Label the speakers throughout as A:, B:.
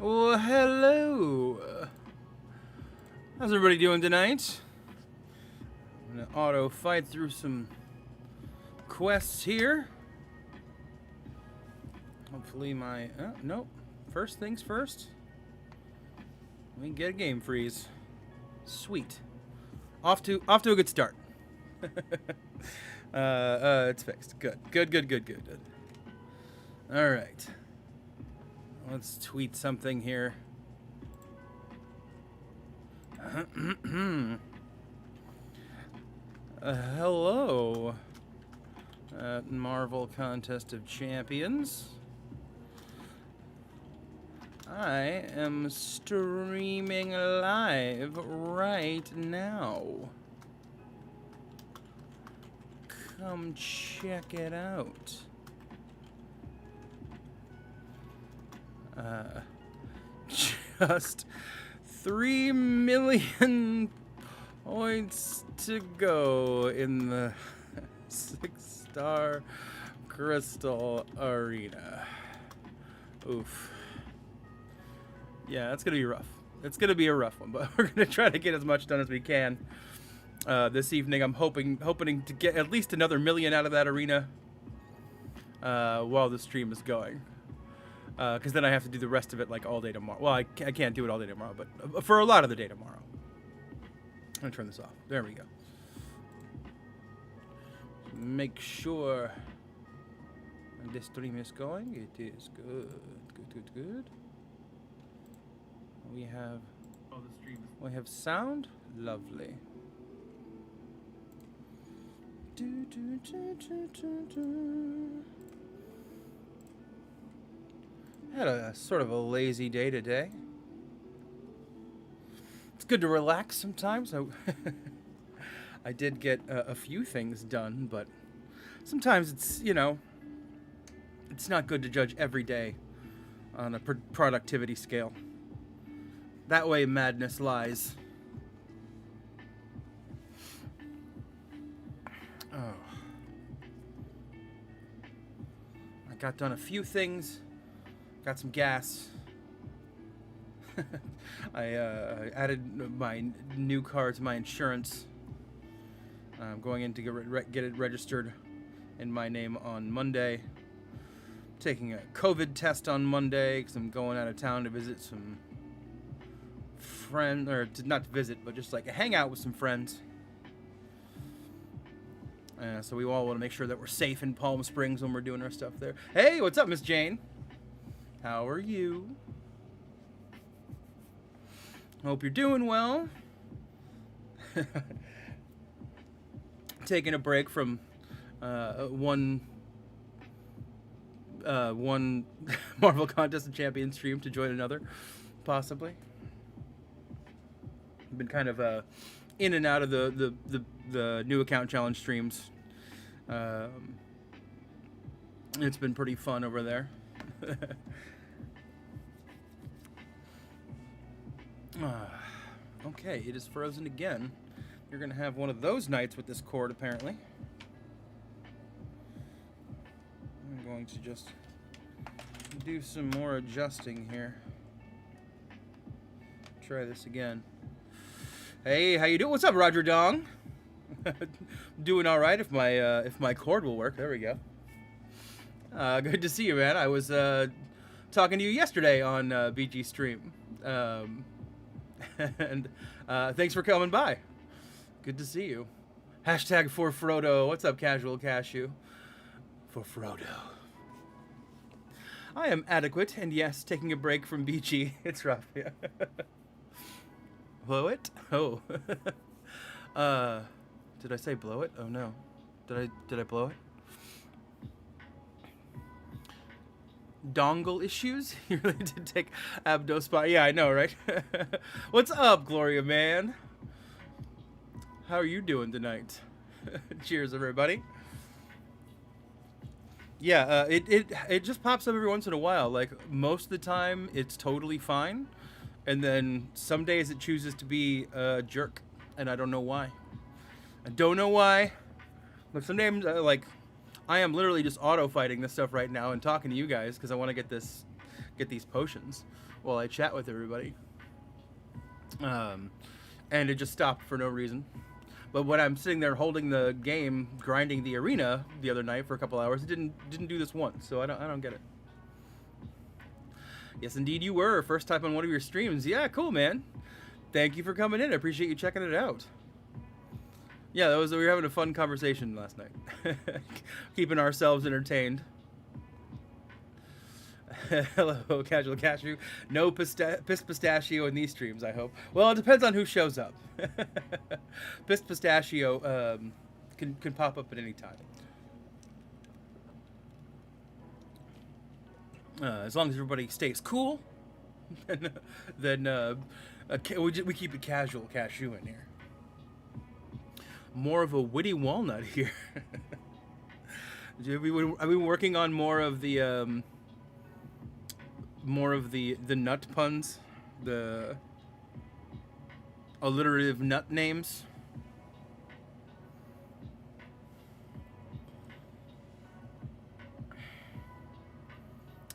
A: Well, hello. How's everybody doing tonight? I'm gonna auto fight through some quests here. Hopefully my nope. First things first. We can get a game freeze. Sweet. Off to a good start. It's fixed. Good. All right. Let's tweet something here. Hello, Marvel Contest of Champions. I am streaming live right now. Come check it out. Just 3 million points to go in the 6-star Crystal Arena. Oof. Yeah, that's gonna be rough. It's gonna be a rough one, but we're gonna try to get as much done as we can this evening. I'm hoping to get at least another million out of that arena while the stream is going. Because then I have to do the rest of it like all day tomorrow. Well, I can't do it all day tomorrow, but for a lot of the day tomorrow. I'm gonna turn this off. There we go. Make sure this stream is going. It is good. We have sound. Lovely. Had a sort of a lazy day today. It's good to relax sometimes. I did get a few things done, but sometimes it's, you know, it's not good to judge every day on a productivity scale. That way madness lies. Oh. I got done a few things. Got some gas. I added my new car to my insurance. I'm going in to get it registered in my name on Monday. Taking a COVID test on Monday because I'm going out of town to visit some friends, or not to visit, but just like hang out with some friends. So we all want to make sure that we're safe in Palm Springs when we're doing our stuff there. Hey, what's up, Miss Jane? How are you? Hope you're doing well. Taking a break from one Marvel Contest of Champions stream to join another, possibly. I've been kind of in and out of the new account challenge streams. It's been pretty fun over there. Okay, it is frozen again. You're gonna have one of those nights with this cord, apparently. I'm going to just do some more adjusting here. Try this again. Hey, how you doing? What's up, Roger Dong? Doing all right if my cord will work. There we go. Good to see you, man. I was talking to you yesterday on BG Stream. And thanks for coming by. Good to see you. Hashtag for Frodo. What's up, Casual Cashew? For Frodo. I am adequate, and yes, taking a break from BG. It's rough, yeah. Blow it? Oh. Did I say blow it? Oh no. Did I blow it? Dongle issues? You really did take Abdo spot. Yeah, I know, right? What's up, Gloria man? How are you doing tonight? Cheers, everybody. Yeah, it just pops up every once in a while. Like, most of the time, it's totally fine. And then some days it chooses to be a jerk. And I don't know why. But sometimes, like, I am literally just auto-fighting this stuff right now and talking to you guys because I want to get this get these potions while I chat with everybody. And it just stopped for no reason. But when I'm sitting there holding the game, grinding the arena the other night for a couple hours, it didn't do this once. So I don't get it. Yes, indeed you were. First time on one of your streams. Yeah, cool, man. Thank you for coming in. I appreciate you checking it out. Yeah, we were having a fun conversation last night. Keeping ourselves entertained. Hello, Casual Cashew. No pistachio in these streams, I hope. Well, it depends on who shows up. Pistachio can pop up at any time. As long as everybody stays cool, then we keep it casual cashew in here. More of a witty walnut here. I've been working on more of the nut puns, the alliterative nut names.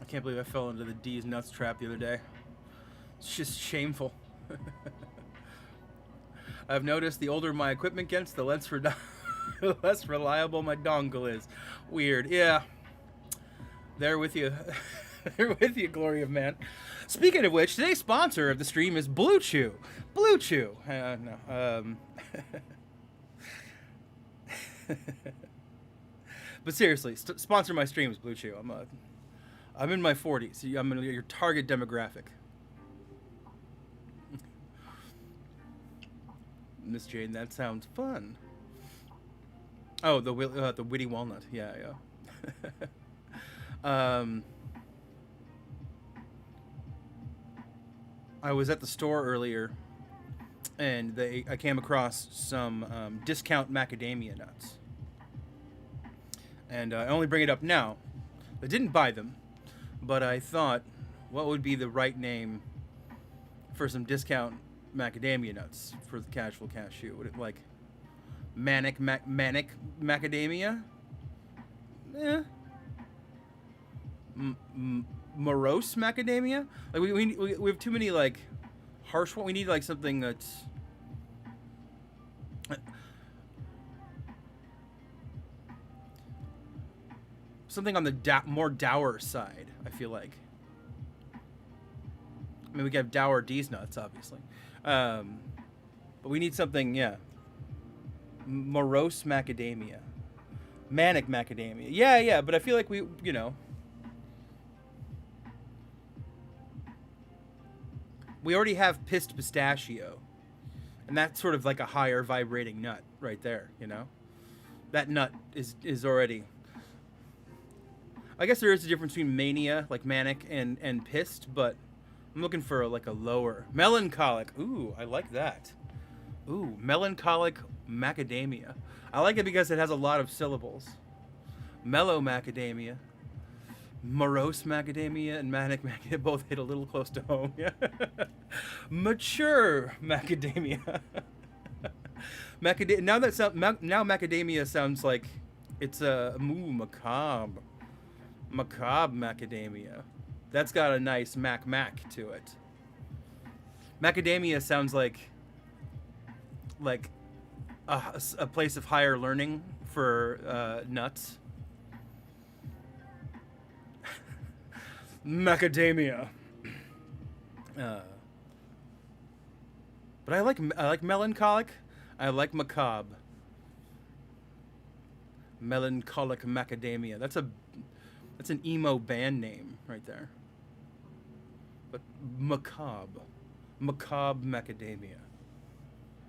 A: I can't believe I fell into the D's nuts trap the other day. It's just shameful. I've noticed the older my equipment gets, the less reliable my dongle is. Weird. Yeah. There with you. There with you, glory of man. Speaking of which, today's sponsor of the stream is Blue Chew. Blue Chew. No. But seriously, sponsor my streams, Blue Chew. I'm in my 40s. I'm in your target demographic. Miss Jane, that sounds fun. Oh, the witty walnut. Yeah. I was at the store earlier, and I came across some discount macadamia nuts. And I only bring it up now. I didn't buy them, but I thought, what would be the right name for some discount macadamia nuts for the casual cashew? Would it like manic macadamia? Morose macadamia? Like we have too many like harsh ones. We need like something that's something on the more dour side. I feel like. I mean, we can have dour D's nuts, obviously, but we need something, yeah. Morose macadamia, manic macadamia. Yeah. But I feel like we already have pissed pistachio, and that's sort of like a higher vibrating nut right there. That nut is already. I guess there is a difference between mania, like manic, and pissed, but I'm looking for like a lower melancholic. Ooh, I like that. Ooh, melancholic macadamia. I like it because it has a lot of syllables. Mellow macadamia, morose macadamia, and manic macadamia both hit a little close to home. Yeah. Mature macadamia. Now macadamia sounds like it's a macabre. Macabre macadamia. That's got a nice mac to it. Macadamia sounds like a place of higher learning for nuts. Macadamia. But I like melancholic. I like macabre. Melancholic macadamia. That's an emo band name right there. But macabre macadamia.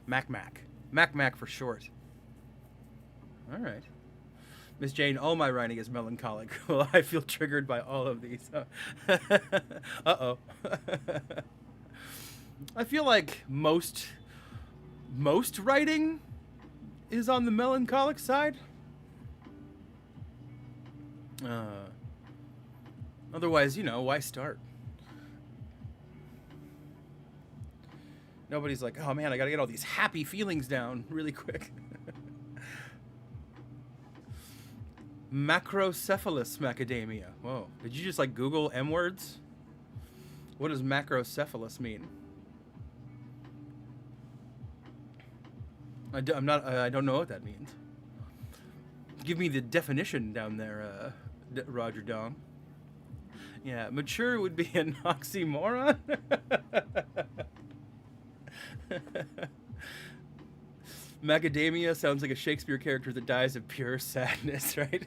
A: Mac for short. All right. Miss Jane, all my writing is melancholic. Well, I feel triggered by all of these. Uh-oh. I feel like most writing is on the melancholic side. Otherwise, why start? Nobody's like, oh man, I gotta get all these happy feelings down really quick. Macrocephalus macadamia. Whoa. Did you just like Google M words? What does macrocephalus mean? I don't know what that means. Give me the definition down there, Roger Dong. Yeah, mature would be an oxymoron. Macadamia sounds like a Shakespeare character that dies of pure sadness, right?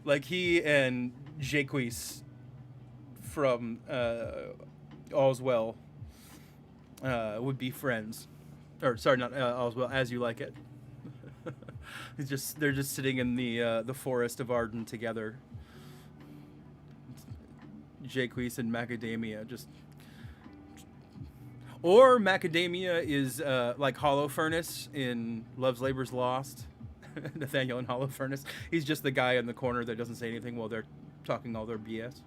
A: Like he and Jaques from All's Well would be friends. Or sorry, not All's Well, As You Like It. They're just sitting in the forest of Arden together. Jaques and Macadamia just. Or Macadamia is like Hollow Furnace in Love's Labor's Lost. Nathaniel in Hollow Furnace. He's just the guy in the corner that doesn't say anything while they're talking all their BS.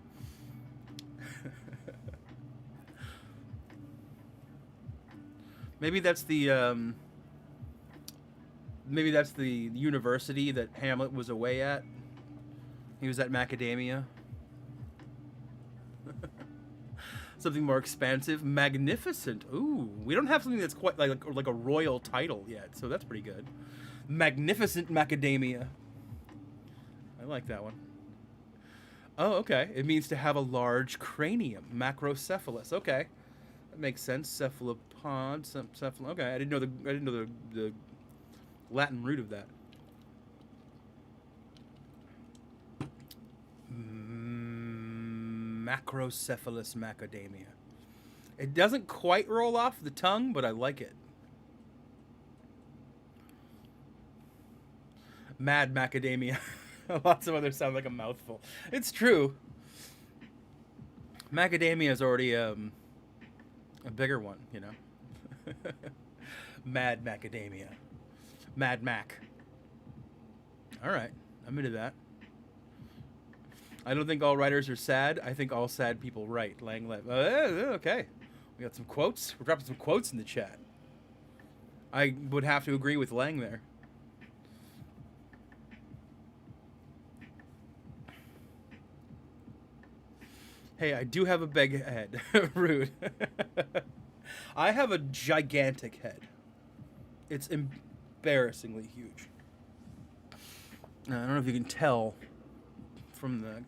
A: Maybe that's the university that Hamlet was away at. He was at Macadamia. Something more expansive, magnificent. Ooh, we don't have something that's quite like a royal title yet, so that's pretty good. Magnificent Macadamia. I like that one. Oh, okay. It means to have a large cranium. Macrocephalus. Okay, that makes sense. Cephalopod. Okay, I didn't know the Latin root of that. Macrocephalus macadamia. It doesn't quite roll off the tongue, but I like it. Mad macadamia. Lots of others sound like a mouthful. It's true. Macadamia is already a bigger one, you know. Mad macadamia. Mad Mac. All right, I'm into that. I don't think all writers are sad. I think all sad people write. Lang. Okay. We got some quotes. We're dropping some quotes in the chat. I would have to agree with Lang there. Hey, I do have a big head. Rude. I have a gigantic head. It's embarrassingly huge. I don't know if you can tell from the,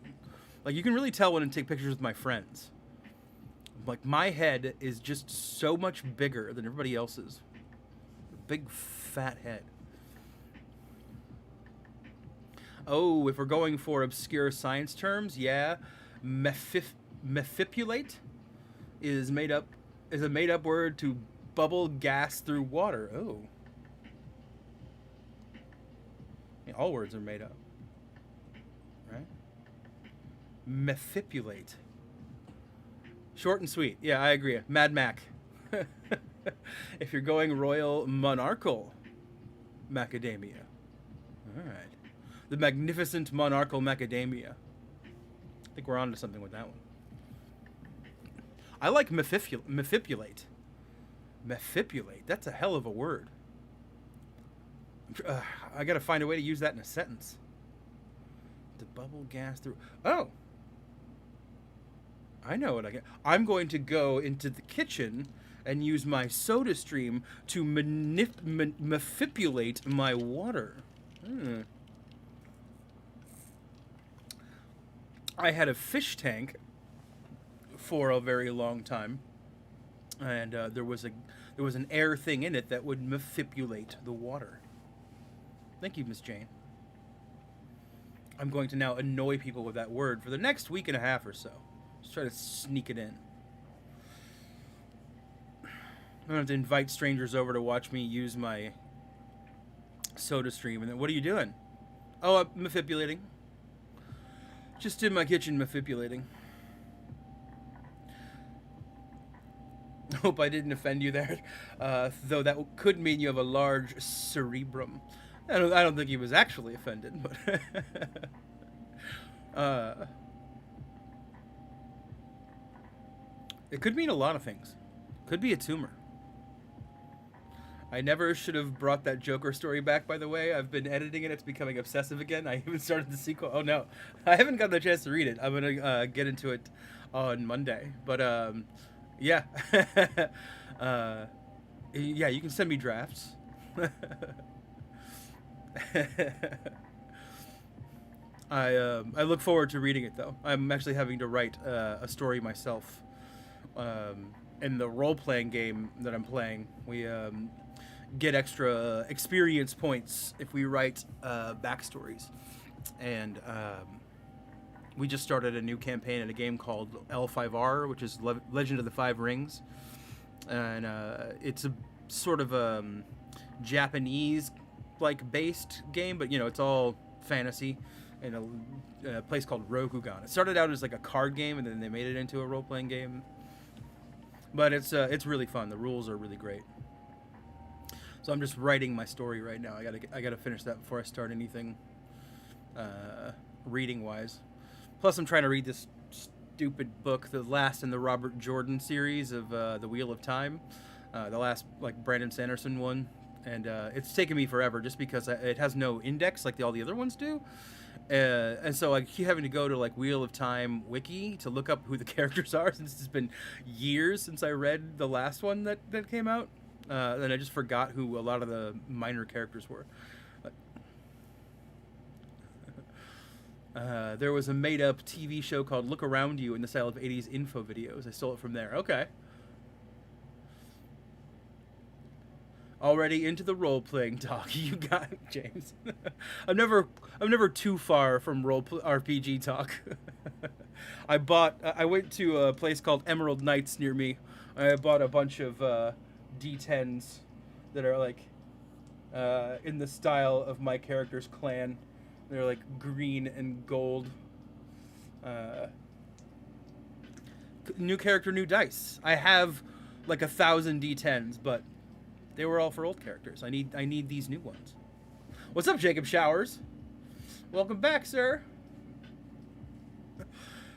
A: like, you can really tell when I take pictures with my friends. Like, my head is just so much bigger than everybody else's. Big fat head. Oh, if we're going for obscure science terms, yeah, mephipulate is a made up word to bubble gas through water. Oh. Yeah, all words are made up. Right? Mephipulate. Short and sweet. Yeah, I agree. Mad Mac. If you're going royal monarchal macadamia. All right. The magnificent monarchal macadamia. I think we're on to something with that one. I like mephipulate. Mephipulate. That's a hell of a word. I got to find a way to use that in a sentence. To bubble gas through. Oh. I know what I get. I'm going to go into the kitchen and use my soda stream to mephipulate my water. I had a fish tank for a very long time, and there was an air thing in it that would mephipulate the water. Thank you, Miss Jane. I'm going to now annoy people with that word for the next week and a half or so. Just try to sneak it in. I'm going to have to invite strangers over to watch me use my soda stream. And then, what are you doing? Oh, I'm mephipulating. Just in my kitchen mephipulating. Hope I didn't offend you there. Though that could mean you have a large cerebrum. I don't think he was actually offended, but... it could mean a lot of things. Could be a tumor. I never should have brought that Joker story back, by the way. I've been editing it. It's becoming obsessive again. I even started the sequel. Oh, no. I haven't gotten the chance to read it. I'm going to get into it on Monday. But yeah, uh, yeah, you can send me drafts. I look forward to reading it though. I'm actually having to write a story myself. In the role playing game that I'm playing, we get extra experience points if we write backstories, and we just started a new campaign in a game called L5R, which is Legend of the Five Rings, and it's a sort of Japanese like based game, but you know it's all fantasy in a place called Rokugan. It started out as like a card game, and then they made it into a role playing game. But it's really fun. The rules are really great. So I'm just writing my story right now. I gotta finish that before I start anything reading wise. Plus, I'm trying to read this stupid book, the last in the Robert Jordan series of The Wheel of Time, the last like Brandon Sanderson one, and it's taken me forever just because it has no index like all the other ones do. And so I keep having to go to like Wheel of Time wiki to look up who the characters are, since it's been years since I read the last one that came out. And I just forgot who a lot of the minor characters were. There was a made-up TV show called Look Around You in the style of 80s info videos. I stole it from there. Okay. Already into the role-playing talk. You got it, James. I'm never too far from RPG talk. I went to a place called Emerald Knights near me. I bought a bunch of D10s that are like in the style of my character's clan. They're like green and gold. New character, new dice. I have like 1,000 D10s, but they were all for old characters. I need these new ones. What's up, Jacob Showers? Welcome back, sir.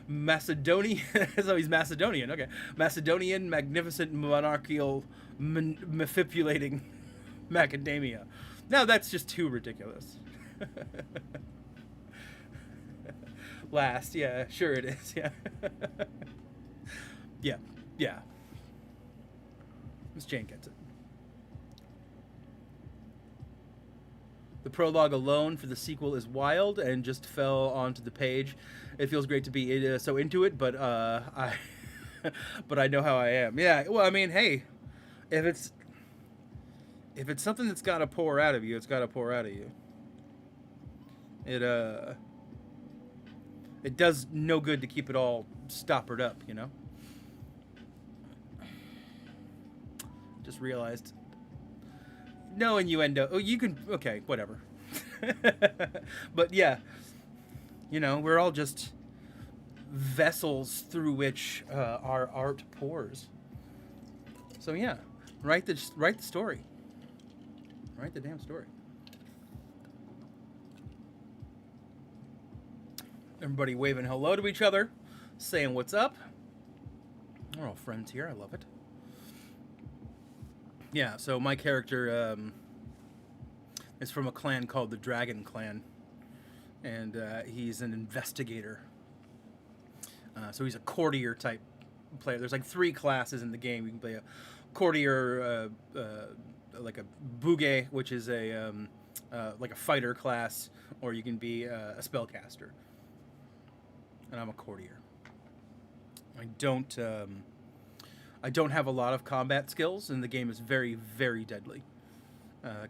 A: Macedonian. So he's Macedonian. Okay. Macedonian, magnificent, monarchical, manipulating macadamia. Now that's just too ridiculous. Last, yeah, sure it is, yeah. Yeah. Miss Jane gets it. The prologue alone for the sequel is wild and just fell onto the page. It feels great to be so into it, but but I know how I am. Yeah, well, I mean, hey, if it's something that's got to pour out of you, it's got to pour out of you. It does no good to keep it all stoppered up, you know? Just realized. No innuendo. Oh, you can... Okay, whatever. But yeah, you know, we're all just vessels through which our art pours. So yeah, write the story. Write the damn story. Everybody waving hello to each other, saying what's up. We're all friends here. I love it. Yeah, so my character is from a clan called the Dragon Clan, and he's an investigator. So he's a courtier type player. There's like 3 classes in the game. You can play a courtier, like a bouge, which is a like a fighter class, or you can be a spellcaster. And I'm a courtier. I don't have a lot of combat skills, and the game is very, very deadly.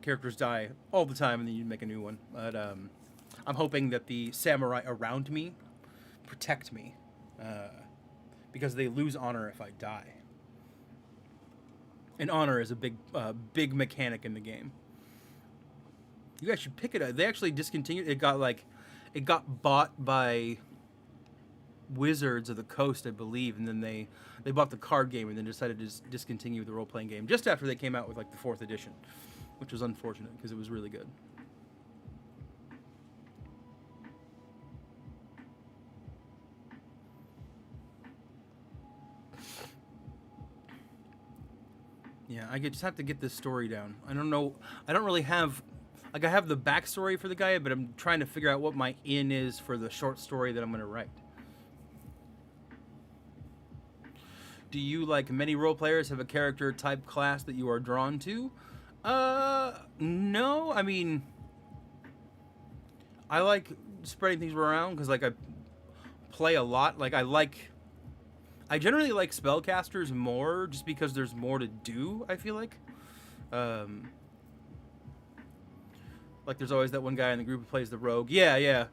A: Characters die all the time, and then you make a new one. But I'm hoping that the samurai around me protect me, because they lose honor if I die. And honor is a big mechanic in the game. You guys should pick it up. They actually discontinued it. It got bought by Wizards of the Coast, I believe, and then they bought the card game and then decided to discontinue the role-playing game just after they came out with like the 4th edition, which was unfortunate because it was really good. Yeah, I just have to get this story down. I don't know. I don't really have... Like, I have the backstory for the guy, but I'm trying to figure out what my in is for the short story that I'm going to write. Do you, like many role players, have a character type class that you are drawn to? No. I mean, I like spreading things around because, like, I play a lot. Like, I generally like spellcasters more just because there's more to do, I feel like. Like, there's always that one guy in the group who plays the rogue. Yeah, yeah.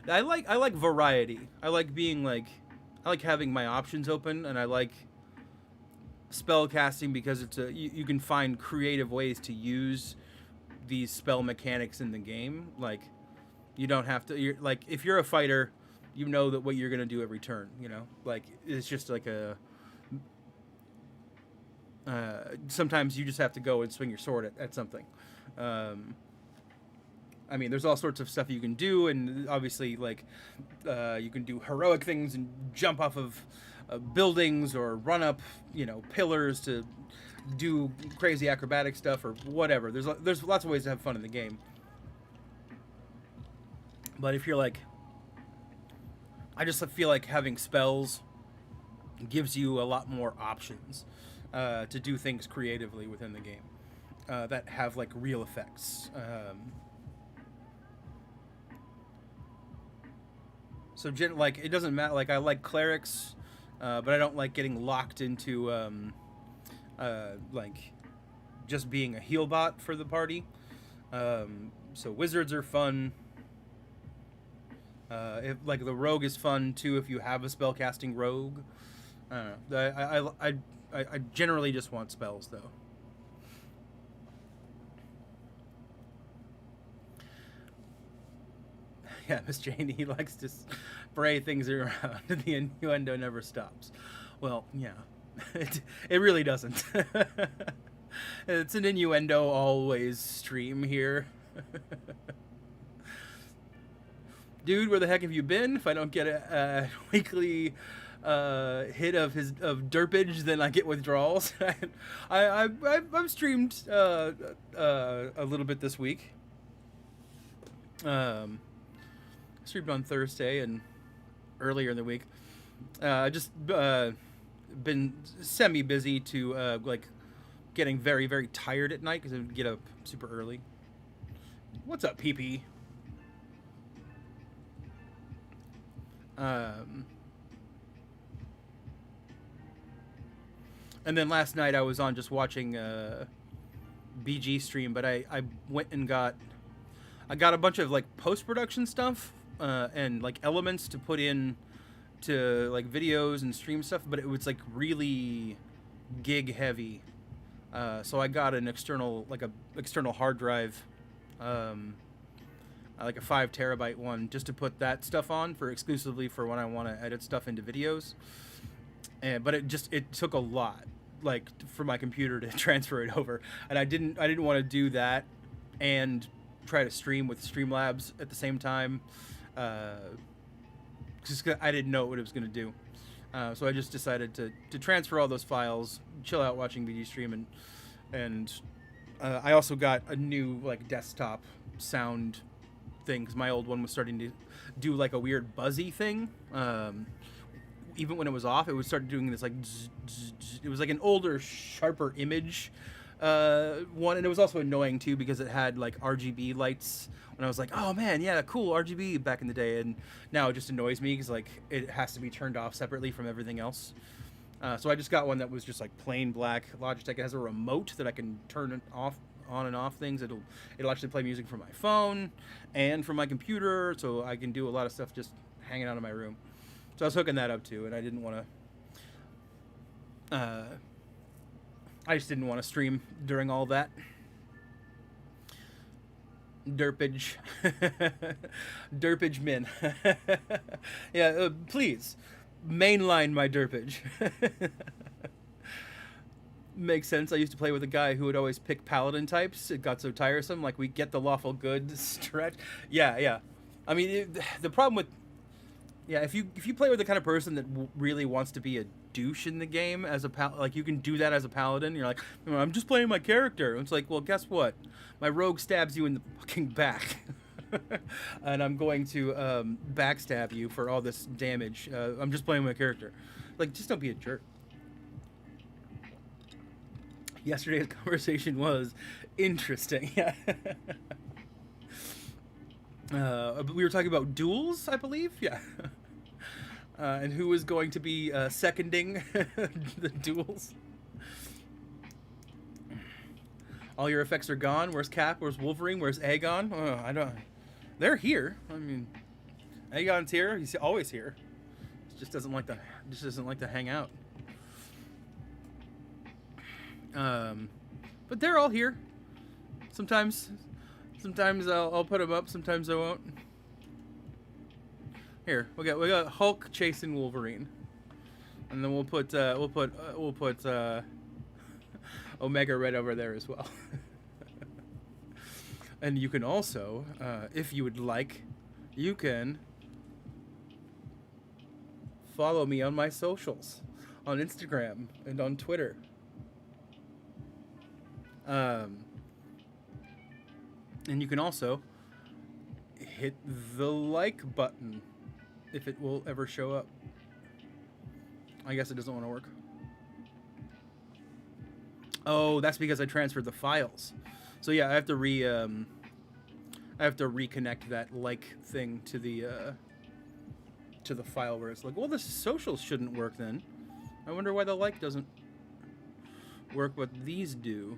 A: I like variety. I like being, like, I like having my options open, and I like spell casting because you can find creative ways to use these spell mechanics in the game. Like, you don't have to, like, if you're a fighter, you know that what you're gonna do every turn, you know? Like, it's just like sometimes you just have to go and swing your sword at something. I mean, there's all sorts of stuff you can do, and obviously, like, you can do heroic things and jump off of buildings or run up, pillars to do crazy acrobatic stuff or whatever. There's lots of ways to have fun in the game. But if you're like, I just feel like having spells gives you a lot more options to do things creatively within the game that have, like, real effects. So, like, it doesn't matter. Like, I like clerics, but I don't like getting locked into, like, just being a heal bot for the party. So wizards are fun. If, like, the rogue is fun too if you have a spellcasting rogue. I don't know. I generally just want spells though. Yeah, Miss Janie, he likes to spray things around. The innuendo never stops. Well, yeah, it really doesn't. It's an innuendo always stream here. Dude, where the heck have you been? If I don't get a weekly hit of derpage, then I get withdrawals. I've streamed a little bit this week. Streamed on Thursday and earlier in the week. Just been semi-busy to like getting very, very tired at night because I get up super early. What's up, PP? And then last night I was on just watching BG stream, but I went and got a bunch of, like, post-production stuff and, like, elements to put in to, like, videos and stream stuff, but it was, like, really gig heavy. So I got an external hard drive, like a 5 terabyte one, just to put that stuff on exclusively for when I want to edit stuff into videos. But it took a lot, like, for my computer to transfer it over, and I didn't want to do that and try to stream with Streamlabs at the same time, just I didn't know what it was going to do. So I just decided to transfer all those files, chill out watching BG stream, and I also got a new, like, desktop sound thing because my old one was starting to do, like, a weird buzzy thing. Even when it was off, it would start doing this, like, zzz, zzz, zzz. It was like an older, sharper image one, and it was also annoying too because it had, like, RGB lights. When I was like, oh man, yeah, cool, RGB back in the day, and now it just annoys me because, like, it has to be turned off separately from everything else. So I just got one that was just, like, plain black Logitech. It has a remote that I can turn it off, on and off things. It'll actually play music from my phone and from my computer, so I can do a lot of stuff just hanging out in my room. So I was hooking that up too, and I didn't want to. I just didn't want to stream during all that. Derpage. Derpage min. Yeah, please. Mainline my derpage. Makes sense. I used to play with a guy who would always pick paladin types. It got so tiresome. Like, we get the lawful good stretch. Yeah. I mean, the problem with... Yeah, if you play with the kind of person that really wants to be a douche in the game as a like, you can do that as a paladin. You're like, I'm just playing my character. And it's like, well, guess what? My rogue stabs you in the fucking back, and I'm going to backstab you for all this damage. I'm just playing my character. Like, just don't be a jerk. Yesterday's conversation was interesting. Yeah. We were talking about duels, I believe. Yeah. And who was going to be seconding the duels. All your effects are gone. Where's Cap? Where's Wolverine? Where's Aegon? Oh, I don't. They're here. I mean, Aegon's here. He's always here. He just doesn't like to hang out. But they're all here. Sometimes I'll put them up. Sometimes I won't. Here we got Hulk chasing Wolverine, and then we'll put Omega Red over there as well. And you can also, if you would like, you can follow me on my socials, on Instagram and on Twitter. And you can also hit the like button if it will ever show up. I guess it doesn't want to work. Oh, that's because I transferred the files. So yeah, I have to reconnect that like thing to the file where it's like, well, the socials shouldn't work then. I wonder why the like doesn't work, but these do.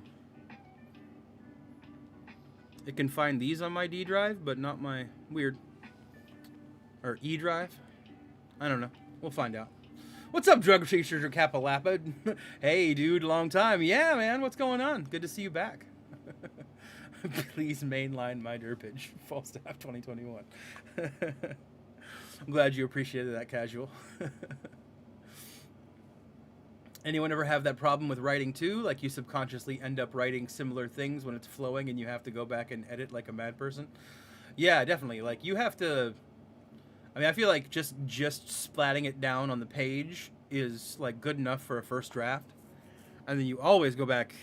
A: It can find these on my D drive, but not my weird or E drive. I don't know. We'll find out. What's up, drug chasers or Kapalapa? Hey, dude, long time. Yeah, man, what's going on? Good to see you back. Please mainline my derpage. Falstaff 2021. I'm glad you appreciated that, Casual. Anyone ever have that problem with writing too? Like you subconsciously end up writing similar things when it's flowing and you have to go back and edit like a mad person? Yeah, definitely. Like you have to... I mean, I feel like just splatting it down on the page is like good enough for a first draft, and then you always go back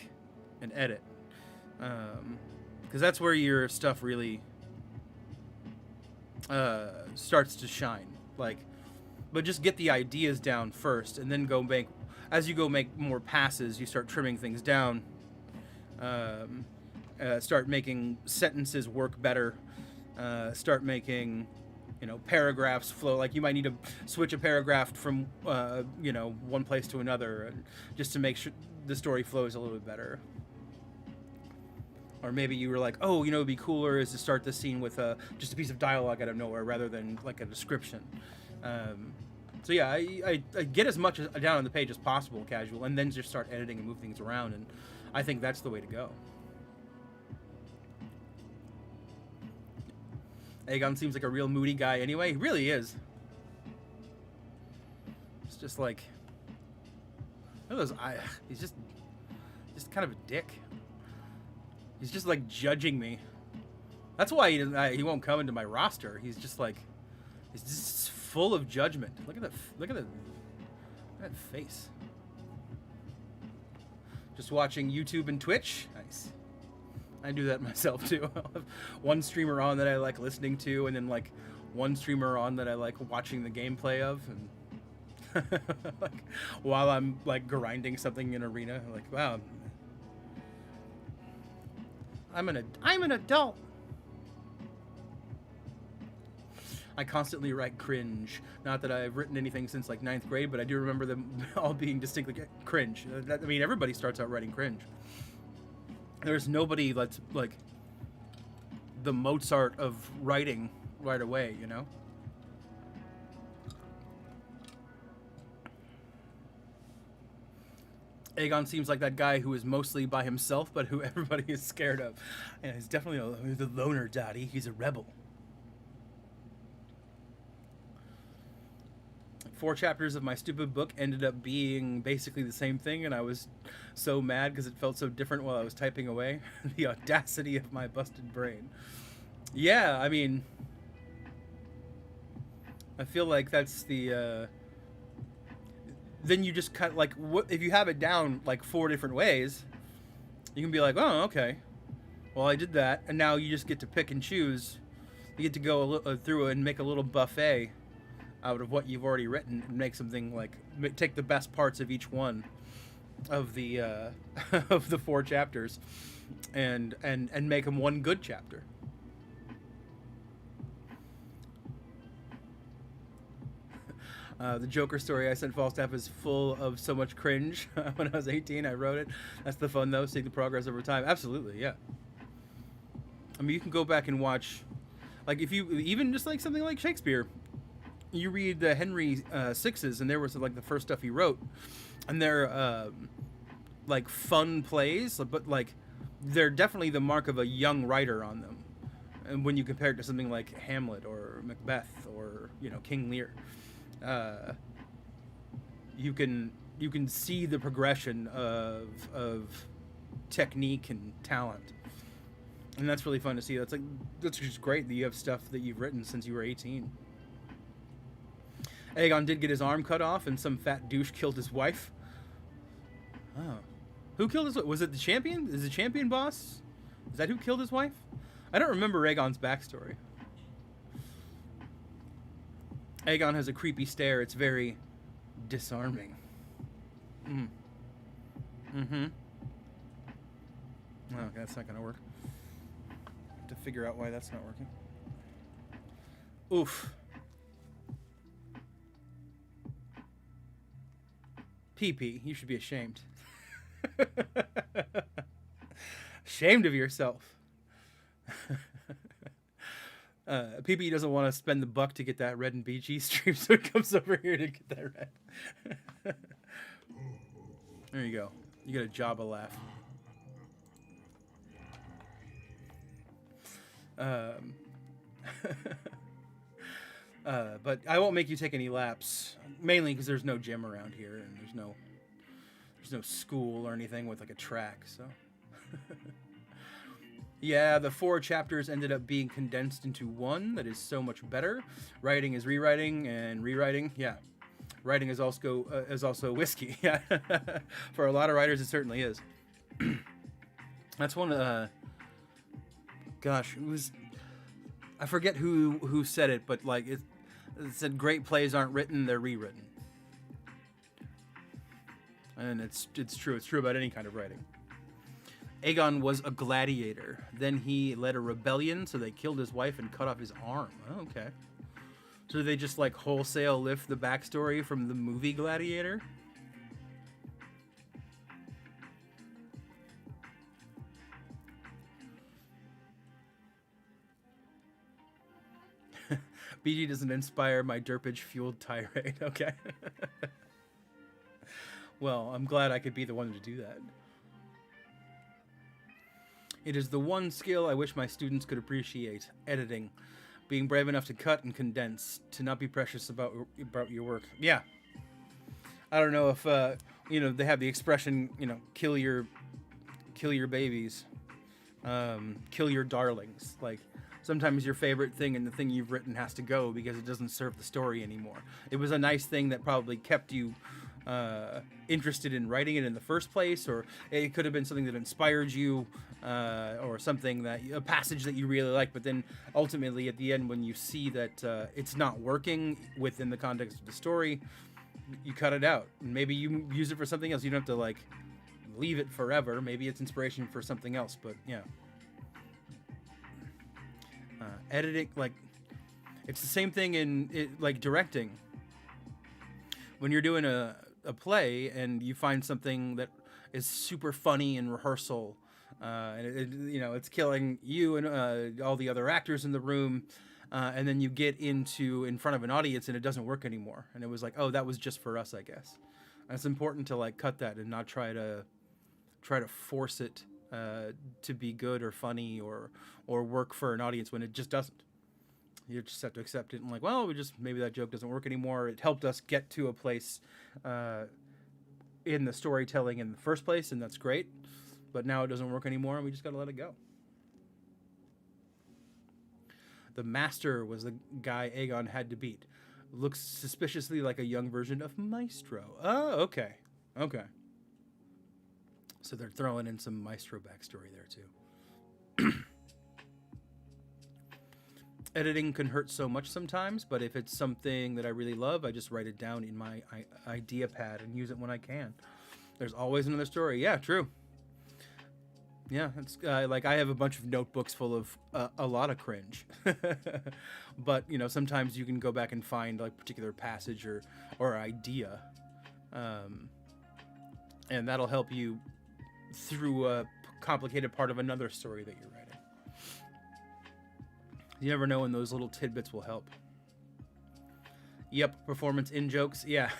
A: and edit, because that's where your stuff really starts to shine. Like, but just get the ideas down first, and then as you go make more passes, you start trimming things down, start making sentences work better, start making paragraphs flow. Like you might need to switch a paragraph from one place to another, just to make sure the story flows a little bit better. Or maybe you were like, oh, it'd be cooler is to start the scene with just a piece of dialogue out of nowhere rather than like a description. So yeah, I get as much down on the page as possible, Casual, and then just start editing and move things around, and I think that's the way to go. Aegon seems like a real moody guy anyway. He really is. It's just like... he's just kind of a dick. He's just like judging me. That's why he won't come into my roster. He's just like... He's just full of judgment. Look at that face. Just watching YouTube and Twitch. Nice. I do that myself too. I'll have one streamer on that I like listening to, and then like one streamer on that I like watching the gameplay of, and like while I'm like grinding something in Arena, like wow, I'm an adult. I constantly write cringe. Not that I've written anything since like 9th grade, but I do remember them all being distinctly cringe. I mean, everybody starts out writing cringe. There's nobody that's like the Mozart of writing right away, Aegon seems like that guy who is mostly by himself, but who everybody is scared of. And he's definitely the loner daddy. He's a rebel. 4 chapters of my stupid book ended up being basically the same thing, and I was so mad because it felt so different while I was typing away. The audacity of my busted brain. Yeah, I mean, I feel like that's the... then you just kind of like, if you have it down like 4 different ways, you can be like, oh, okay. Well, I did that, and now you just get to pick and choose. You get to go through and make a little buffet out of what you've already written and make something like take the best parts of each one of the of the 4 chapters, and make them one good chapter. The Joker story I sent Falstaff is full of so much cringe. When I was 18, I wrote it. That's the fun, though, seeing the progress over time. Absolutely, yeah. I mean, you can go back and watch, like, if you, even just like something like Shakespeare, you read the Henry Sixes, and there was, like, the first stuff he wrote, and they're, like, fun plays, but, like, they're definitely the mark of a young writer on them. And when you compare it to something like Hamlet or Macbeth or, you know, King Lear, you can see the progression of technique and talent, and that's really fun to see. That's just great that you have stuff that you've written since you were 18. Aegon did get his arm cut off, and some fat douche killed his wife. Oh, who killed his wife? Was it the champion? Is the champion boss? Is that who killed his wife? I don't remember Aegon's backstory. Aegon has a creepy stare. It's very disarming. Mm-hmm. Oh, okay, that's not gonna work. To figure out why that's not working. Oof. PP, you should be ashamed. Ashamed of yourself. PP doesn't want to spend the buck to get that red and BG stream, so he comes over here to get that red. There you go. You get a Jabba laugh. But I won't make you take any laps, mainly because there's no gym around here, and there's no school or anything with like a track, so... Yeah, the 4 chapters ended up being condensed into one that is so much better. Writing is rewriting, and rewriting, yeah. Writing is also whiskey. Yeah, for a lot of writers, it certainly is. That's one. Gosh, it was. I forget who said it, but like it said, great plays aren't written; they're rewritten. And it's true. It's true about any kind of writing. Aegon was a gladiator. Then he led a rebellion, so they killed his wife and cut off his arm. Oh, okay. So they just like wholesale lift the backstory from the movie Gladiator? BG doesn't inspire my derpage-fueled tirade. Okay. Well, I'm glad I could be the one to do that. It is the one skill I wish my students could appreciate. Editing. Being brave enough to cut and condense. To not be precious about your work. Yeah. I don't know if, they have the expression, kill your babies. Kill your darlings. Like, sometimes your favorite thing and the thing you've written has to go because it doesn't serve the story anymore. It was a nice thing that probably kept you interested in writing it in the first place, or it could have been something that inspired you, or something a passage that you really like, but then ultimately at the end when you see that it's not working within the context of the story, you cut it out. And maybe you use it for something else. You don't have to like leave it forever. Maybe it's inspiration for something else, but yeah. Editing, like, it's the same thing in like directing. When you're doing a play and you find something that is super funny in rehearsal, and it's killing you and all the other actors in the room, and then you get in front of an audience and it doesn't work anymore, and it was like, oh, that was just for us, I guess. And it's important to like cut that and not try to force it to be good or funny or work for an audience when it just doesn't. You just have to accept it and like, well, maybe that joke doesn't work anymore. It helped us get to a place in the storytelling in the first place, and that's great. But now it doesn't work anymore, and we just got to let it go. The Master was the guy Aegon had to beat. Looks suspiciously like a young version of Maestro. Oh, okay. Okay. So they're throwing in some Maestro backstory there, too. Editing can hurt so much sometimes, but if it's something that I really love, I just write it down in my idea pad and use it when I can. There's always another story. Yeah, true. Yeah, it's like I have a bunch of notebooks full of a lot of cringe, but you know sometimes you can go back and find like particular passage or idea, and that'll help you through a complicated part of another story that you're writing. You never know when those little tidbits will help. Yep, performance in jokes. Yeah.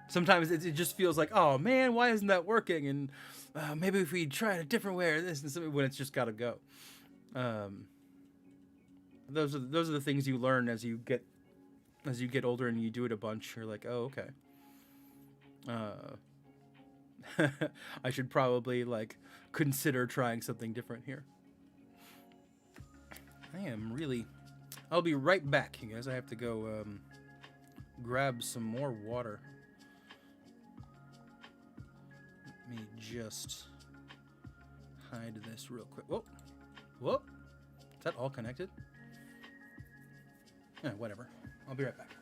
A: Sometimes it just feels like, oh man, why isn't that working? And maybe if we try it a different way or this and something, when it's just got to go. Those are the things you learn as you get older and you do it a bunch. You're like, oh okay. I should probably like consider trying something different here. I'll be right back, you guys. I have to go grab some more water. Let me just hide this real quick. Whoa. Whoa. Is that all connected? Yeah, whatever. I'll be right back.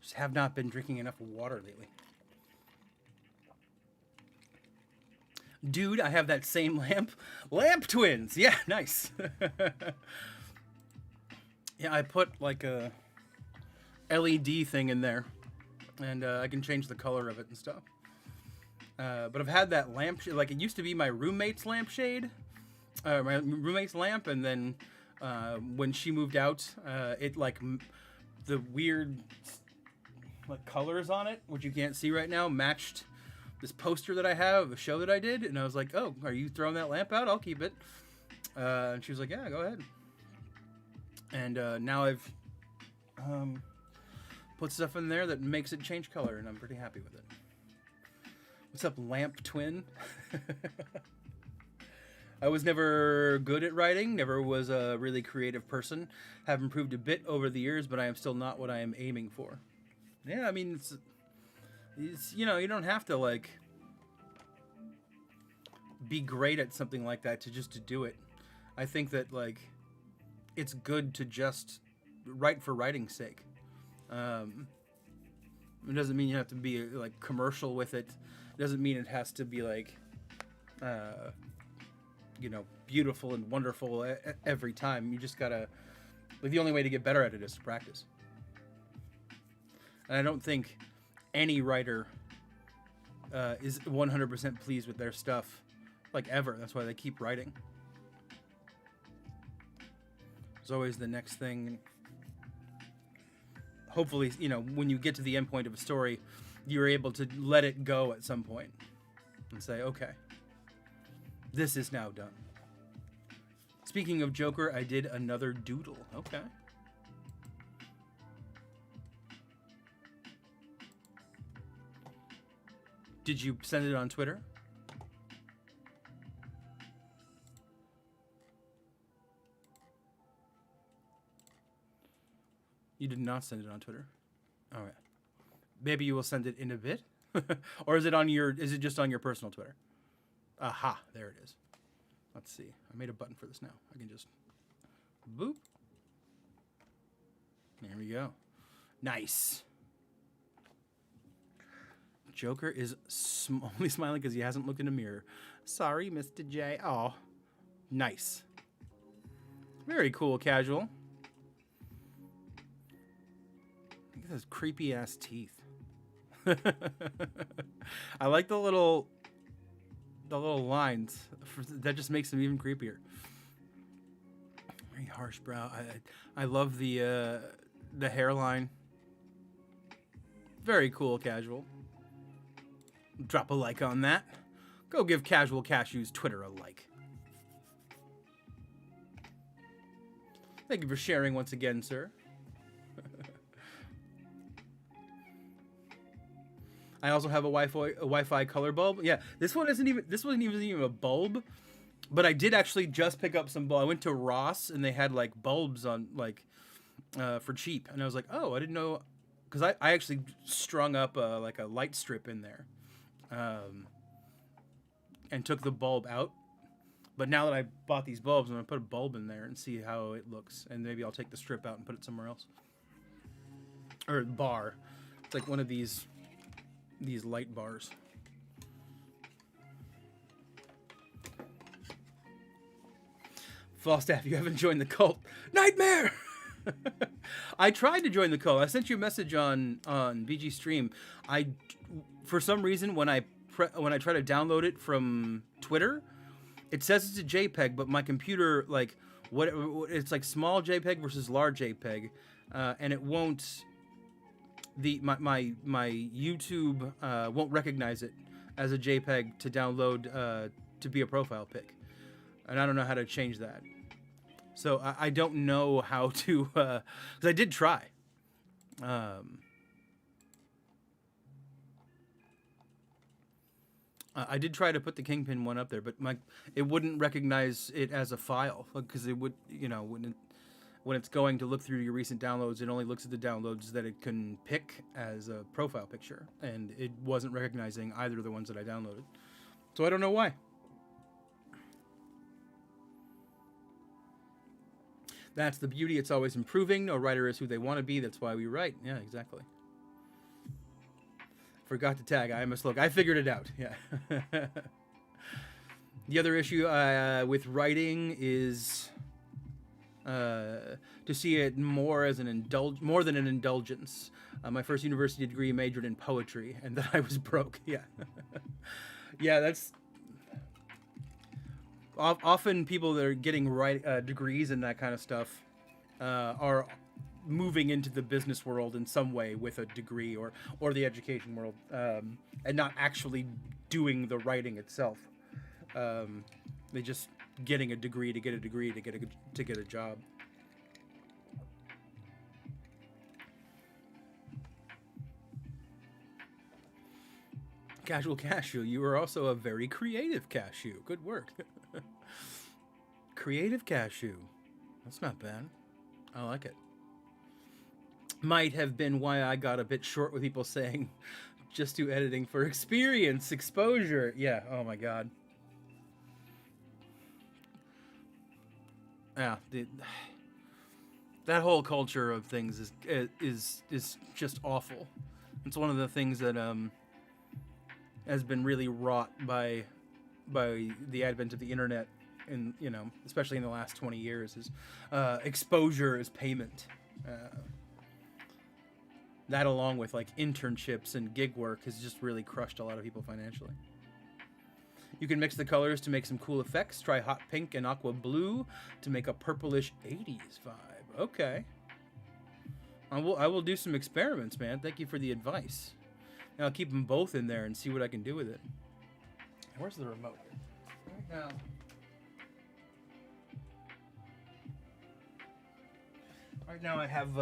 A: Just have not been drinking enough water lately. Dude, I have that same lamp. Lamp twins! Yeah, nice. Yeah, I put like a LED thing in there. And I can change the color of it and stuff. But I've had that lamp, like it used to be my roommate's lampshade. My roommate's lamp, and then when she moved out, it like the weird like colors on it, which you can't see right now, matched this poster that I have of a show that I did, and I was like, oh, are you throwing that lamp out? I'll keep it. And she was like, yeah, go ahead. And now I've put stuff in there that makes it change color, and I'm pretty happy with it. What's up, lamp twin? I was never good at writing, never was a really creative person. Have improved a bit over the years, but I am still not what I am aiming for. Yeah, I mean, it's you know, you don't have to like be great at something like that to do it. I think that like it's good to just write for writing's sake. It doesn't mean you have to be like commercial with it. It doesn't mean it has to be like you know, beautiful and wonderful every time. You just gotta like the only way to get better at it is to practice. And I don't think any writer is 100% pleased with their stuff, like ever. That's why they keep writing. There's always the next thing. Hopefully, you know, when you get to the end point of a story, you're able to let it go at some point and say, okay, this is now done. Speaking of Joker, I did another doodle. Okay. Did you send it on Twitter? You did not send it on Twitter. All right. Maybe you will send it in a bit, or is it on your? Is it just on your personal Twitter? Aha! There it is. Let's see. I made a button for this now. I can just boop. There we go. Nice. Joker is only smiling because he hasn't looked in a mirror. Sorry, Mr. J. Oh, nice. Very cool, casual. Look at those creepy ass teeth. I like the little lines. That just makes them even creepier. Very harsh brow. I love the hairline. Very cool, Casual. Drop a like on that. Go give Casual Cashew's Twitter a like. Thank you for sharing once again, sir. I also have a Wi-Fi color bulb. Yeah, this wasn't even a bulb, but I did actually just pick up some bulb. I went to Ross and they had like bulbs on like for cheap, and I was like, oh, I didn't know, because I actually strung up like a light strip in there, and took the bulb out. But now that I bought these bulbs, I'm gonna put a bulb in there and see how it looks, and maybe I'll take the strip out and put it somewhere else. Or bar. It's like one of these light bars. Falstaff, you haven't joined the cult. Nightmare! I tried to join the cult. I sent you a message on BG Stream. For some reason, when I try to download it from Twitter, it says it's a JPEG, but my computer, like, it's like small JPEG versus large JPEG, and it won't. My YouTube won't recognize it as a JPEG to download to be a profile pic, and I don't know how to change that. So I don't know how to, because I did try. I did try to put the Kingpin one up there, but it wouldn't recognize it as a file, because it would, when it's going to look through your recent downloads, it only looks at the downloads that it can pick as a profile picture, and it wasn't recognizing either of the ones that I downloaded. So I don't know why. That's the beauty. It's always improving. No writer is who they want to be. That's why we write. Yeah, exactly. Forgot to tag. I must look. I figured it out. Yeah. The other issue with writing is to see it more as more than an indulgence. My first university degree majored in poetry, and then I was broke. Yeah. Yeah, that's often people that are getting degrees and that kind of stuff are moving into the business world in some way with a degree, or the education world, and not actually doing the writing itself. They just getting a degree to get a degree to get a job. Casual Cashew, you are also a very creative cashew. Good work. Creative cashew. That's not bad. I like it. Might have been why I got a bit short with people saying just do editing for experience, exposure. Yeah, oh my god. Yeah, that whole culture of things is just awful. It's one of the things that has been really wrought by the advent of the internet, and especially in the last 20 years, is exposure is payment. That, along with like internships and gig work, has just really crushed a lot of people financially. You can mix the colors to make some cool effects. Try hot pink and aqua blue to make a purplish 80s vibe. Okay. I will do some experiments, man. Thank you for the advice. And I'll keep them both in there and see what I can do with it. Where's the remote? Right now. Right now I have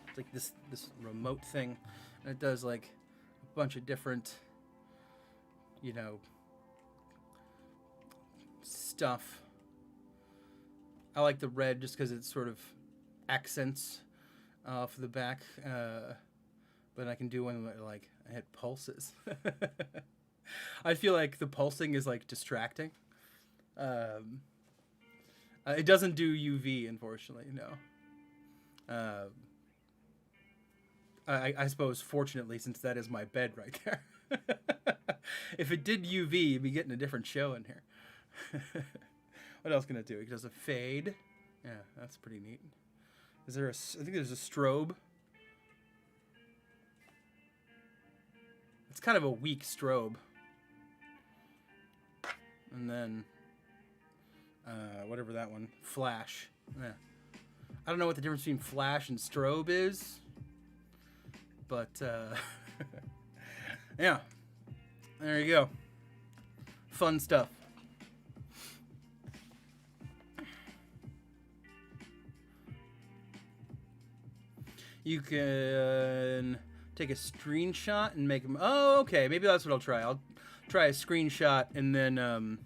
A: it's like this remote thing, and it does like a bunch of different, stuff. I like the red just because it sort of accents off the back, but I can do one that like I hit pulses. I feel like the pulsing is like distracting. It doesn't do UV, unfortunately, no. I suppose, fortunately, since that is my bed right there. If it did UV, you'd be getting a different show in here. What else can it do? It does a fade. Yeah, that's pretty neat. Is there I think there's a strobe. It's kind of a weak strobe. And then, whatever that one, flash. Yeah. I don't know what the difference between flash and strobe is, but yeah, there you go. Fun stuff. You can take a screenshot and make them. Oh, okay. Maybe that's what I'll try. I'll try a screenshot and then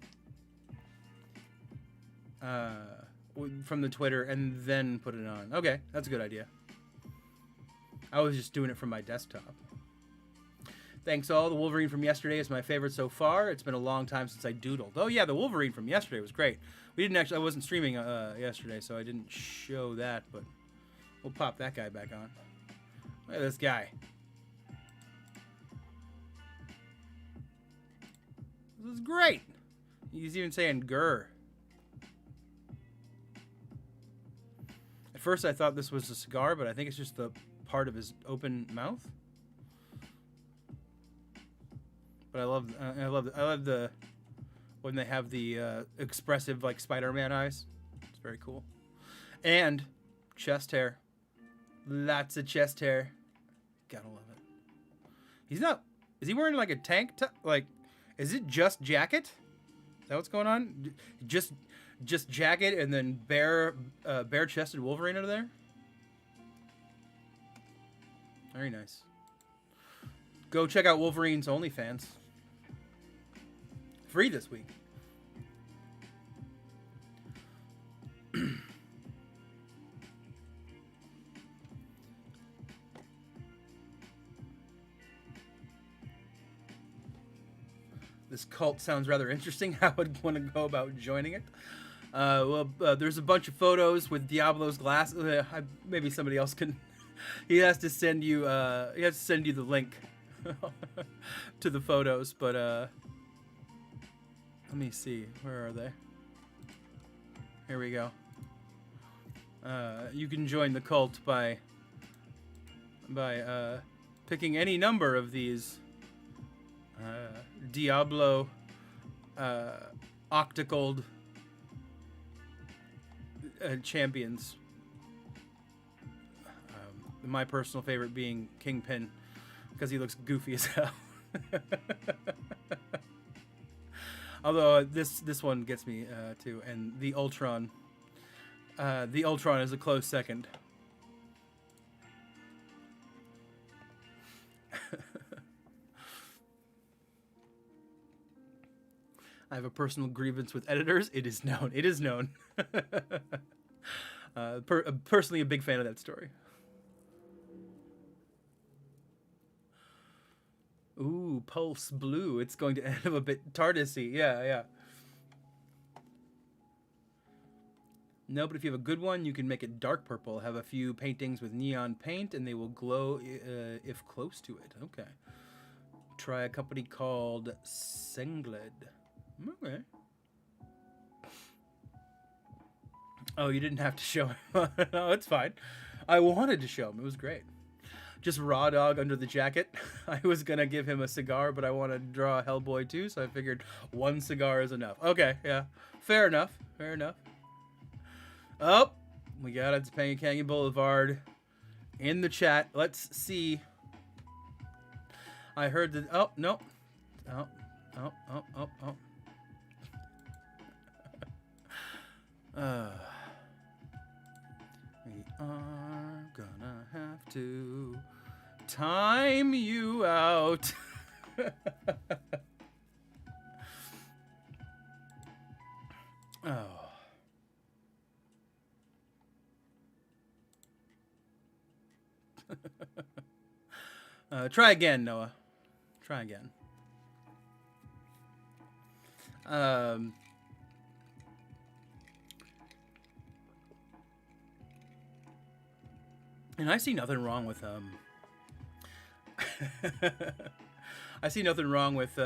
A: from the Twitter and then put it on. Okay, that's a good idea. I was just doing it from my desktop. Thanks all. The Wolverine from yesterday is my favorite so far. It's been a long time since I doodled. Oh yeah, the Wolverine from yesterday was great. We didn't actually. I wasn't streaming yesterday, so I didn't show that. But we'll pop that guy back on. Look at this guy. This is great. He's even saying "grr." At first, I thought this was a cigar, but I think it's just the part of his open mouth. But I love the when they have the expressive like Spider-Man eyes. It's very cool. And chest hair, lots of chest hair. Gotta love it. He's not. Is he wearing like a tank? Like, is it just jacket? Is that what's going on? Just jacket and then bare-chested Wolverine under there. Very nice. Go check out Wolverine's OnlyFans. Free this week. This cult sounds rather interesting. How would want to go about joining it? There's a bunch of photos with Diablo's glass. Maybe somebody else can. He has to send you. He has to send you the link to the photos. But let me see. Where are they? Here we go. You can join the cult by picking any number of these Diablo octacled champions. My personal favorite being Kingpin, because he looks goofy as hell. Although this one gets me too, and the Ultron. The Ultron is a close second. I have a personal grievance with editors. It is known. It is known. Personally, a big fan of that story. Ooh, Pulse Blue. It's going to end up a bit TARDIS-y. Yeah. No, but if you have a good one, you can make it dark purple. Have a few paintings with neon paint, and they will glow if close to it. Okay. Try a company called Sengled. Okay. Oh, you didn't have to show him. No, it's fine. I wanted to show him. It was great. Just raw dog under the jacket. I was going to give him a cigar, but I want to draw a Hellboy too, so I figured one cigar is enough. Okay, yeah. Fair enough. Oh, we got it. It's Peni Canyon Boulevard in the chat. Let's see. I heard that. Oh, no. Oh. We are gonna have to time you out. Oh. Try again, Noah. Try again. And I see nothing wrong with I see nothing wrong with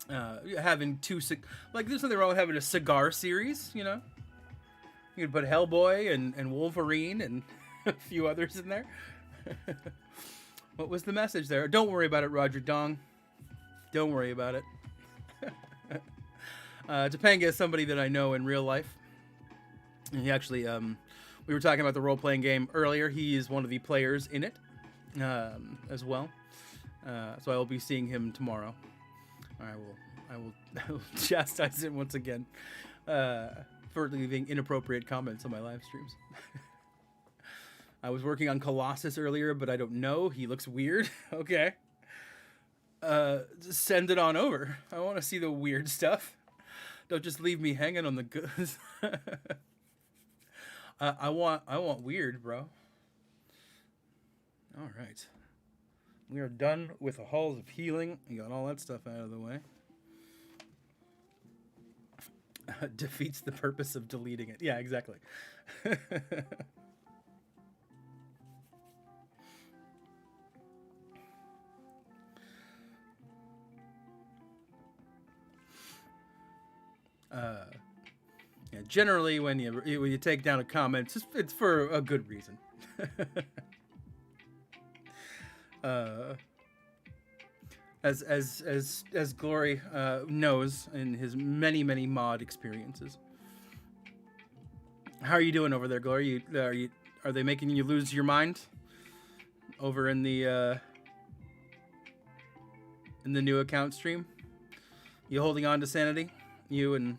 A: having two like there's nothing wrong with having a cigar series, you know. You could put Hellboy and Wolverine and a few others in there. What was the message there? Don't worry about it, Roger Dong. Don't worry about it. Topanga is somebody that I know in real life. And he actually, we were talking about the role-playing game earlier. He is one of the players in it as well. So I will be seeing him tomorrow. I will chastise him once again for leaving inappropriate comments on my live streams. I was working on Colossus earlier, but I don't know. He looks weird. Okay. Just send it on over. I want to see the weird stuff. Don't just leave me hanging on the goods. I want weird, bro. All right. We are done with the halls of healing. We got all that stuff out of the way. Defeats the purpose of deleting it. Yeah, exactly. Yeah, generally when you take down a comment, it's for a good reason. As Glory knows in his many mod experiences. How are you doing over there, Glory? Are they making you lose your mind over in the new account stream? You holding on to sanity? You and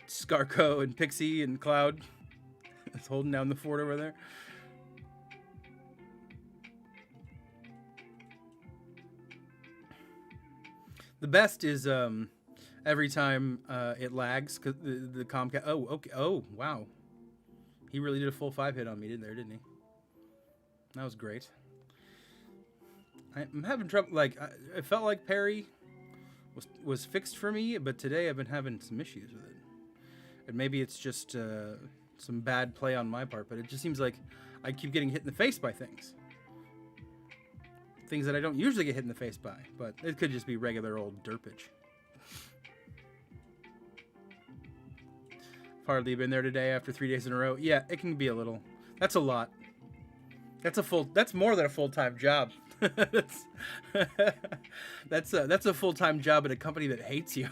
A: Scarco and Pixie and Cloud is holding down the fort over there. The best is every time it lags because the Comcast. Oh, okay. Oh, wow. He really did a full 5 hit on me, didn't he? That was great. I'm having trouble. Like I felt like parry was fixed for me, but today I've been having some issues with it. And maybe it's just some bad play on my part, but it just seems like I keep getting hit in the face by things. Things that I don't usually get hit in the face by, but it could just be regular old derpage. Hardly been there today after 3 days in a row. Yeah, it can be a little. That's a lot. That's more than a full-time job. that's a full-time job at a company that hates you.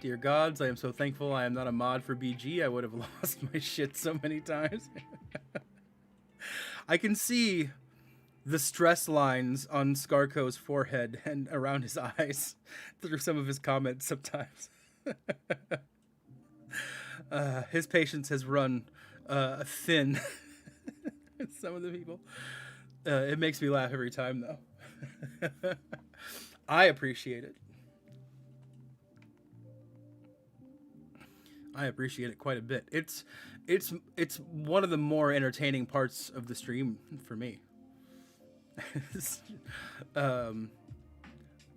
A: Dear gods, I am so thankful I am not a mod for BG. I would have lost my shit so many times. I can see the stress lines on Scarco's forehead and around his eyes through some of his comments sometimes. His patience has run thin. Some of the people. It makes me laugh every time, though. I appreciate it. I appreciate it quite a bit. It's one of the more entertaining parts of the stream for me.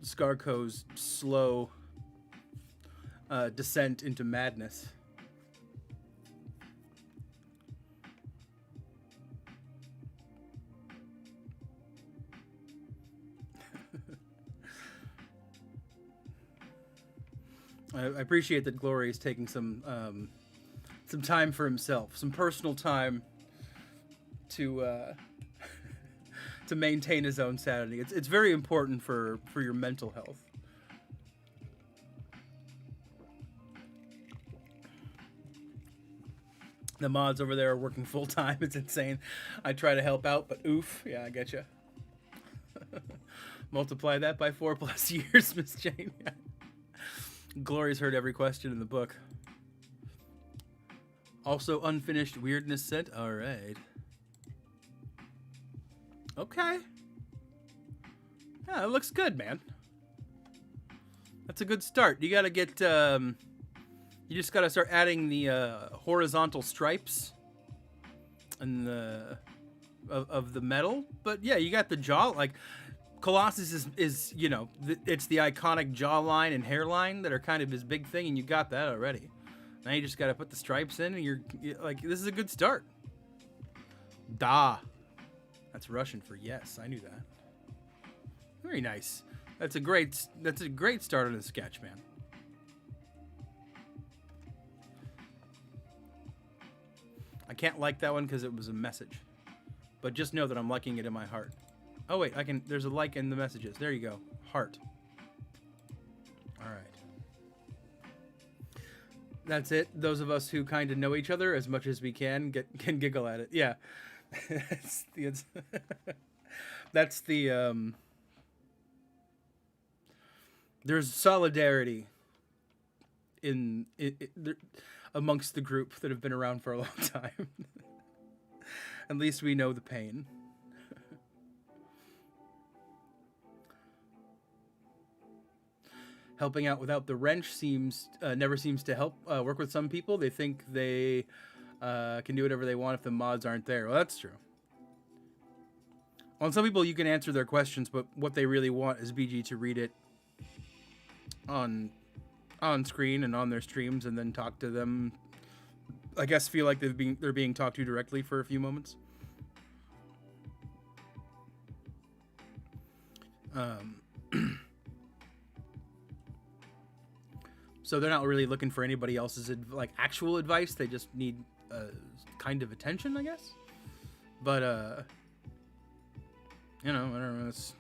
A: Scarco's slow descent into madness. I appreciate that Glory is taking some time for himself, some personal time to maintain his own sanity. It's very important for your mental health. The mods over there are working full time. It's insane. I try to help out, but oof. Yeah, I get you. Multiply that by 4+ years, Miss Jane. Glory's heard every question in the book. Also unfinished weirdness set. All right. Okay. Yeah, it looks good, man. That's a good start. You gotta get, you just gotta start adding the horizontal stripes and of the metal. But yeah, you got the jaw. Like Colossus is you know, it's the iconic jawline and hairline that are kind of his big thing, and you got that already. Now you just gotta put the stripes in, and you're like, this is a good start. Da. That's Russian for yes. I knew that. Very nice. That's a great start on a sketch, man. I can't like that one because it was a message. But just know that I'm liking it in my heart. Oh wait, there's a like in the messages. There you go. Heart. Alright. That's it. Those of us who kind of know each other as much as we can giggle at it. Yeah. That's the there's solidarity amongst the group that have been around for a long time. At least we know the pain. Helping out without the wrench never seems to help work with some people. They think they can do whatever they want if the mods aren't there. Well, that's true. On some people, you can answer their questions, but what they really want is BG to read it on screen and on their streams, and then talk to them. I guess feel like they're being talked to directly for a few moments. So they're not really looking for anybody else's actual advice. They just need kind of attention, I guess. But you know, I don't know. It's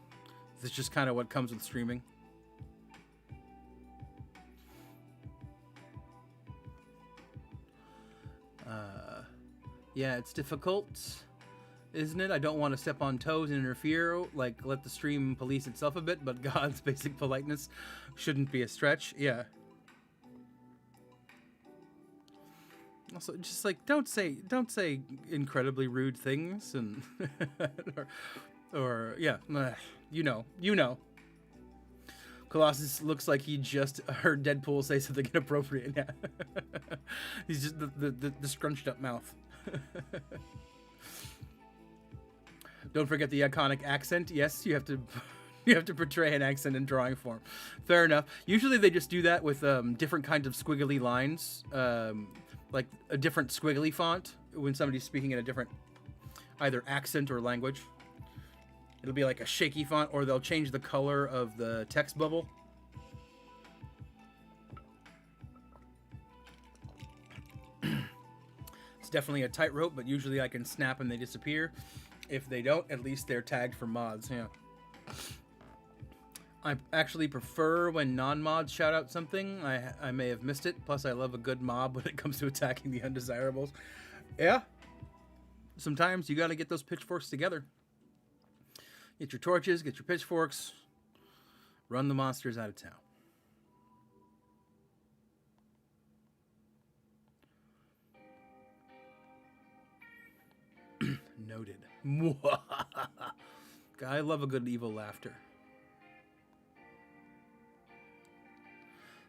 A: just kind of what comes with streaming. Yeah, it's difficult, isn't it? I don't want to step on toes and interfere, let the stream police itself a bit, but God's basic politeness shouldn't be a stretch. Yeah. Also, just don't say incredibly rude things, and or yeah, you know. Colossus looks like he just heard Deadpool say something inappropriate. Yeah. He's just the scrunched up mouth. Don't forget the iconic accent. Yes, you have to portray an accent in drawing form. Fair enough. Usually they just do that with different kinds of squiggly lines, like a different squiggly font when somebody's speaking in a different either accent or language. It'll be like a shaky font, or they'll change the color of the text bubble. It's definitely a tightrope, but usually I can snap and they disappear. If they don't, at least they're tagged for mods. Yeah. I actually prefer when non-mods shout out something. I may have missed it. Plus, I love a good mob when it comes to attacking the undesirables. Yeah. Sometimes you got to get those pitchforks together. Get your torches, get your pitchforks, run the monsters out of town. Noted. I love a good evil laughter.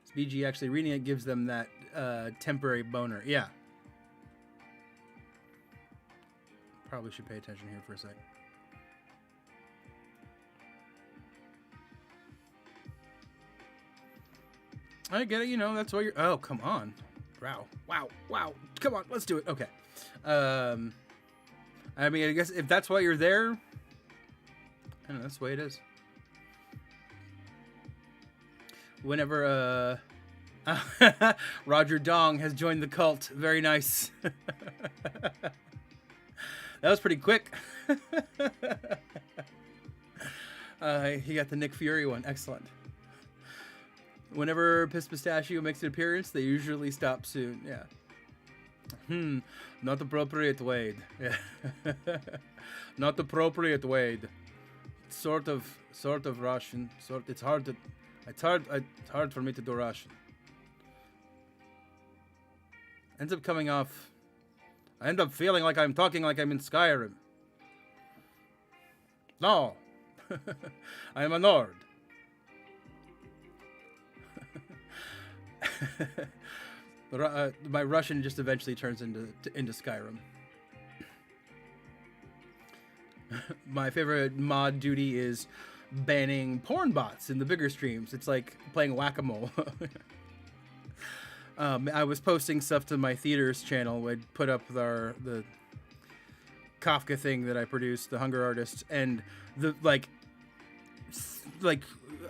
A: This BG actually reading it gives them that temporary boner. Yeah. Probably should pay attention here for a sec. I get it, you know, that's why you're... Oh, come on. Wow. Come on, let's do it. Okay. I mean, I guess if that's why you're there, I don't know, that's the way it is. Whenever, Roger Dong has joined the cult. Very nice. That was pretty quick. He got the Nick Fury one. Excellent. Whenever Piss Pistachio makes an appearance, they usually stop soon. Yeah. Not appropriate, Wade. Yeah. Not appropriate, Wade. Sort of Russian. It's hard for me to do Russian. Ends up coming off. I end up feeling like I'm talking like I'm in Skyrim. No. I am a Nord. My Russian just eventually turns into Skyrim. My favorite mod duty is banning porn bots in the bigger streams. It's like playing whack-a-mole. I was posting stuff to my theaters channel. I'd put up the Kafka thing that I produced, the Hunger Artist, and the like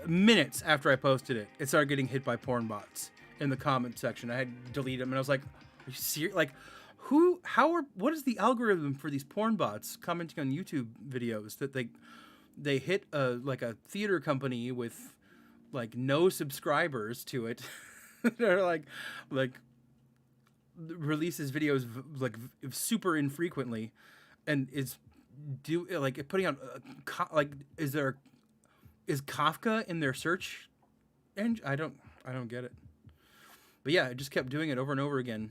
A: minutes after I posted it, it started getting hit by porn bots in the comment section. I had to delete them, and I was like, "Are you serious? Like, what is the algorithm for these porn bots commenting on YouTube videos that they hit like a theater company with like no subscribers to it, they're like releases videos like super infrequently, and is putting out like is Kafka in their search engine? I don't get it. But yeah, I just kept doing it over and over again.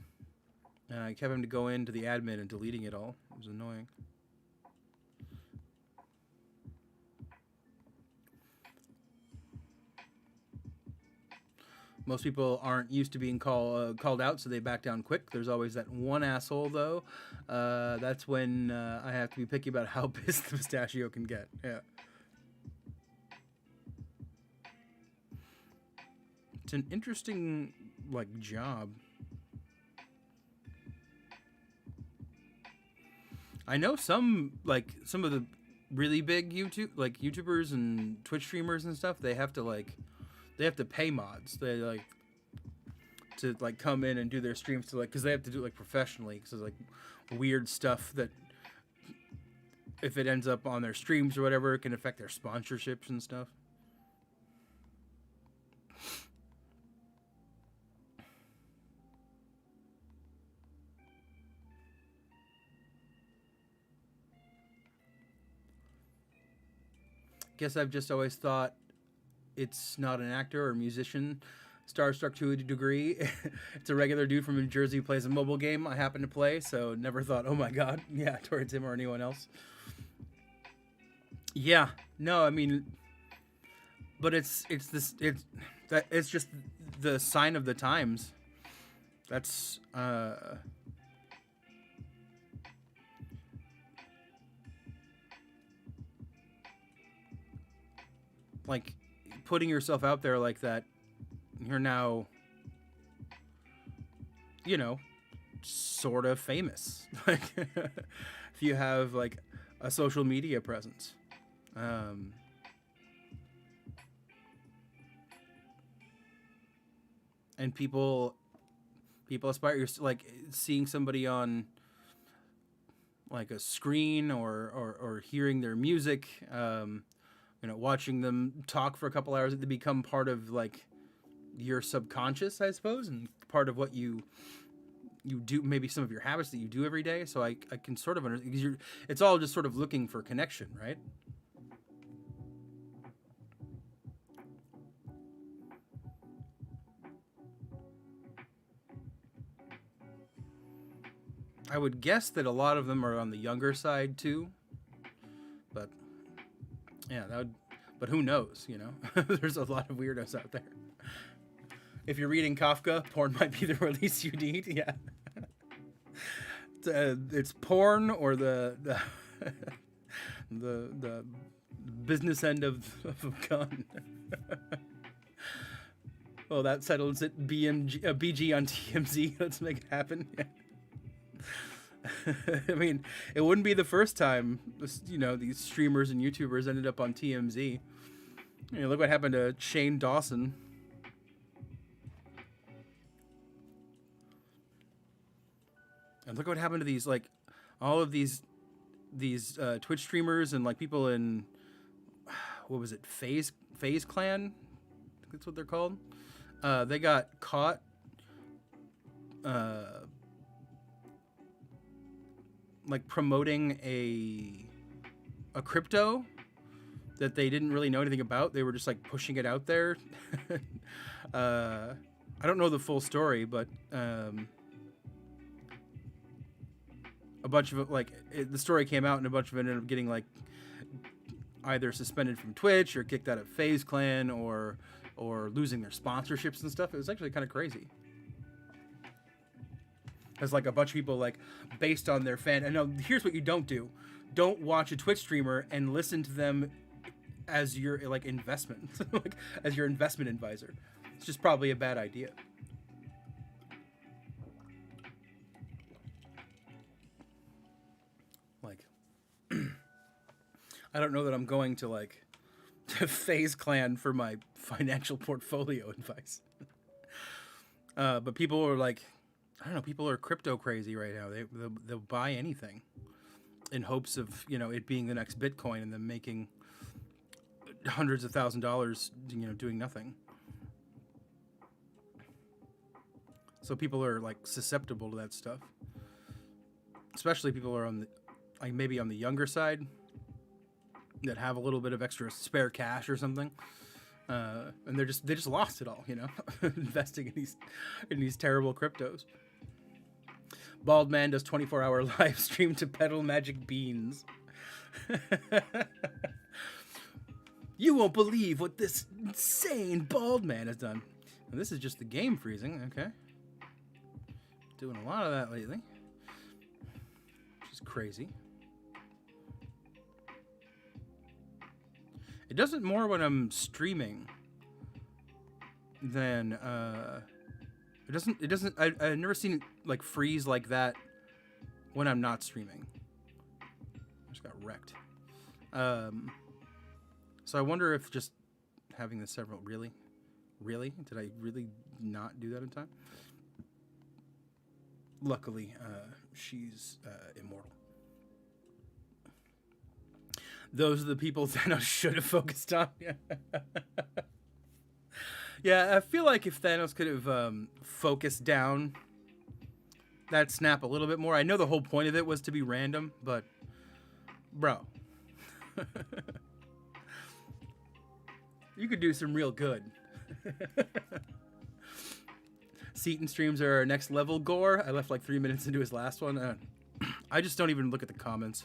A: And I kept having to go into the admin and deleting it all. It was annoying. Most people aren't used to being called out, so they back down quick. There's always that one asshole, though. That's when I have to be picky about how pissed the pistachio can get. Yeah. It's an interesting, like, job. I know some of the really big YouTubers and Twitch streamers and stuff, they have to pay mods. They to come in and do their streams to because they have to do it professionally, because there's weird stuff that if it ends up on their streams or whatever, it can affect their sponsorships and stuff. Guess I've just always thought it's not an actor or musician. Starstruck to a degree. It's a regular dude from New Jersey who plays a mobile game I happen to play, so never thought, oh my god, yeah, towards him or anyone else. Yeah, no, I mean, but it's just the sign of the times. That's like putting yourself out there like that. You're now, sort of famous. Like, if you have a social media presence. And people aspire. You're seeing somebody on a screen or hearing their music. Watching them talk for a couple hours, they become part of your subconscious, I suppose, and part of what you do, maybe some of your habits that you do every day. So I can sort of understand, because it's all just sort of looking for connection, right? I would guess that a lot of them are on the younger side too, but yeah, but who knows, There's a lot of weirdos out there. If you're reading Kafka, porn might be the release you need. Yeah, it's porn or the the business end of a gun. Well, that settles it. BG on TMZ. Let's make it happen. Yeah. I mean, it wouldn't be the first time these streamers and YouTubers ended up on TMZ. Look what happened to Shane Dawson. And look what happened to these all of these Twitch streamers and people in what was it, FaZe Clan? I think that's what they're called. They got caught promoting a crypto that they didn't really know anything about. They were just pushing it out there. I don't know the full story, but a bunch of the story came out, and a bunch of it ended up getting either suspended from Twitch or kicked out of FaZe Clan or losing their sponsorships and stuff. It was actually kind of crazy. As a bunch of people based on their fan. And no, here's what you don't do: don't watch a Twitch streamer and listen to them as your investment, as your investment advisor. It's just probably a bad idea. I don't know that I'm going to FaZe Clan for my financial portfolio advice. But people are like, I don't know, people are crypto crazy right now. They'll buy anything in hopes of, you know, it being the next Bitcoin and them making hundreds of $1,000s, you know, doing nothing. So people are like susceptible to that stuff. Especially people are on the, like, maybe on the younger side that have a little bit of extra spare cash or something. And they just lost it all, you know, investing in these terrible cryptos. Bald man does 24-hour live stream to peddle magic beans. You won't believe what this insane bald man has done. And this is just the game freezing, okay? Doing a lot of that lately. Which is crazy. It does it more when I'm streaming than it doesn't I've never seen it like freeze like that when I'm not streaming. I just got wrecked. So I wonder if just having the several really did I really not do that in time? Luckily, she's immortal. Those are the people Thanos should have focused on. Yeah, I feel like if Thanos could have focused down that snap a little bit more. I know the whole point of it was to be random, but bro. You could do some real good. Seaton streams are our next level gore. I left like 3 minutes into his last one. I just don't even look at the comments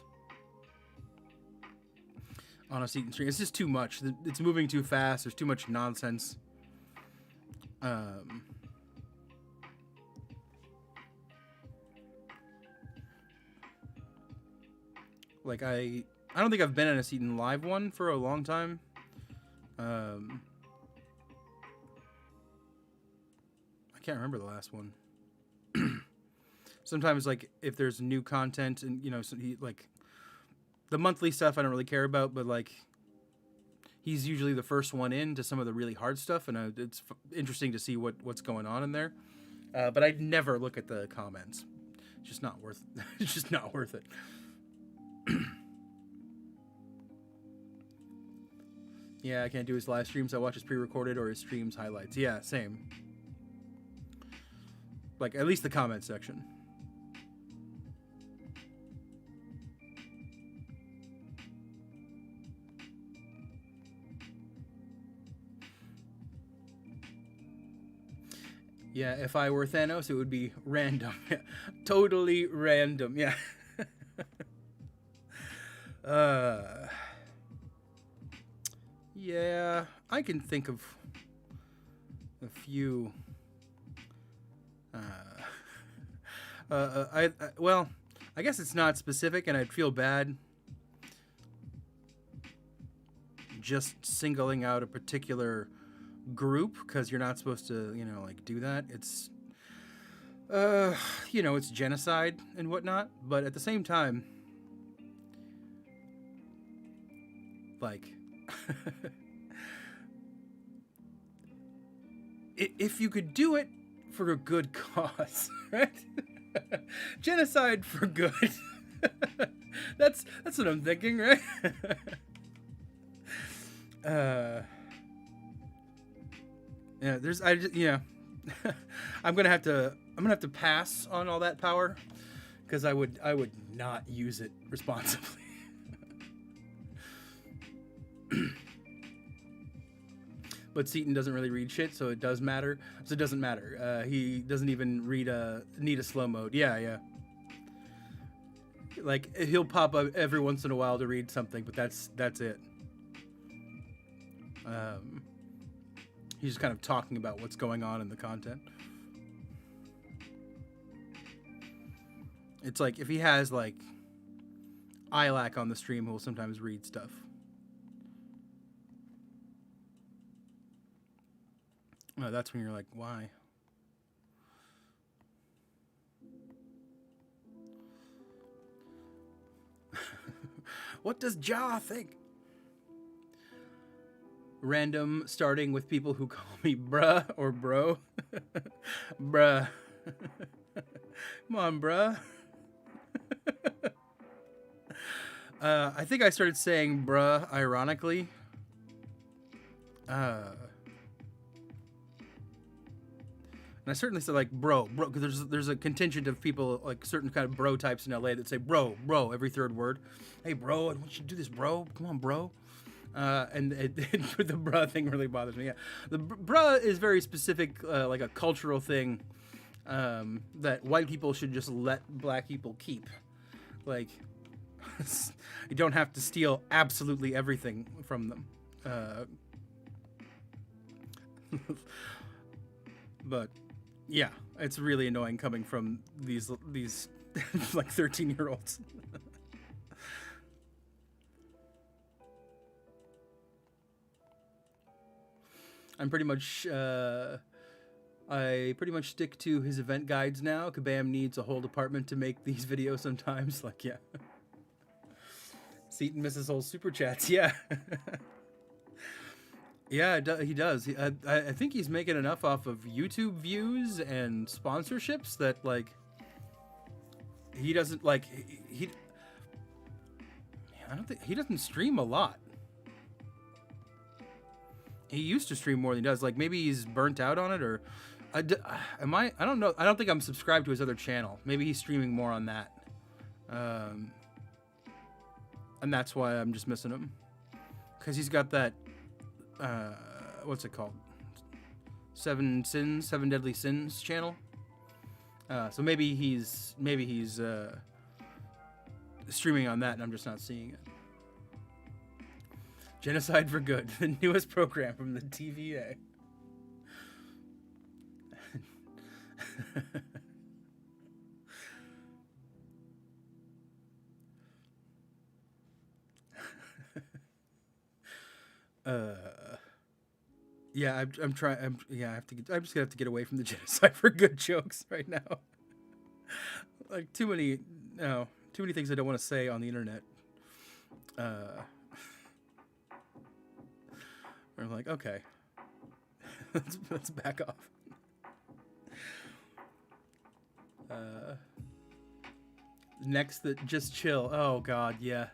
A: on a Seaton stream. It's just too much. It's moving too fast. There's too much nonsense. Like I don't think I've been on a Seaton live one for a long time. I can't remember the last one. Sometimes, like, if there's new content and, you know, so like, the monthly stuff I don't really care about, but, like, he's usually the first one in to some of the really hard stuff, and it's interesting to see what's going on in there. But I'd never look at the comments. It's just not worth it's just not worth it. Yeah, I can't do his live streams. I watch his pre-recorded or his streams highlights. Yeah, same. Like, at least the comment section. Yeah, if I were Thanos, it would be random. Totally random, yeah. Yeah, I can think of a few. Well, I guess it's not specific, and I'd feel bad just singling out a particular group because you're not supposed to, you know, like do that. It's, you know, it's genocide and whatnot, but at the same time, like, if you could do it for a good cause, right? Genocide for good. That's what I'm thinking, right? Yeah, I'm gonna have to pass on all that power because I would not use it responsibly. But Seaton doesn't really read shit, so it does matter. So it doesn't matter. He doesn't even need a slow mode. Yeah. Like, he'll pop up every once in a while to read something, but that's it. He's just kind of talking about what's going on in the content. It's like if he has like ILAC on the stream, he'll sometimes read stuff. That's when you're like, why? What does Ja think? Random, starting with people who call me bruh or bro. Bruh. Come on, bruh. I think I started saying bruh ironically. And I certainly said like bro, because there's a contingent of people, like certain kind of bro types in LA that say bro every third word. Hey bro, I want you to do this, bro. Come on, bro. And the bruh thing really bothers me. Yeah, the bruh is very specific, like a cultural thing that white people should just let black people keep. Like, you don't have to steal absolutely everything from them. But yeah, it's really annoying coming from these like 13-year-olds. I'm pretty much I pretty much stick to his event guides now. Kabam needs a whole department to make these videos sometimes. Like, yeah. Seaton misses whole super chats. Yeah. Yeah, he does. I think he's making enough off of YouTube views and sponsorships that, like, he doesn't, like, I don't think, he doesn't stream a lot. He used to stream more than he does. Like, maybe he's burnt out on it, or I don't know. I don't think I'm subscribed to his other channel. Maybe he's streaming more on that. And that's why I'm just missing him. Because he's got that, what's it called? Seven Deadly Sins channel. So maybe he's streaming on that and I'm just not seeing it. Genocide for Good, the newest program from the TVA. Yeah, I'm trying. Yeah, I'm just gonna have to get away from the Genocide for Good jokes right now. Like too many things I don't want to say on the internet. I'm like, okay, let's back off. Next, just chill. Oh God, yeah.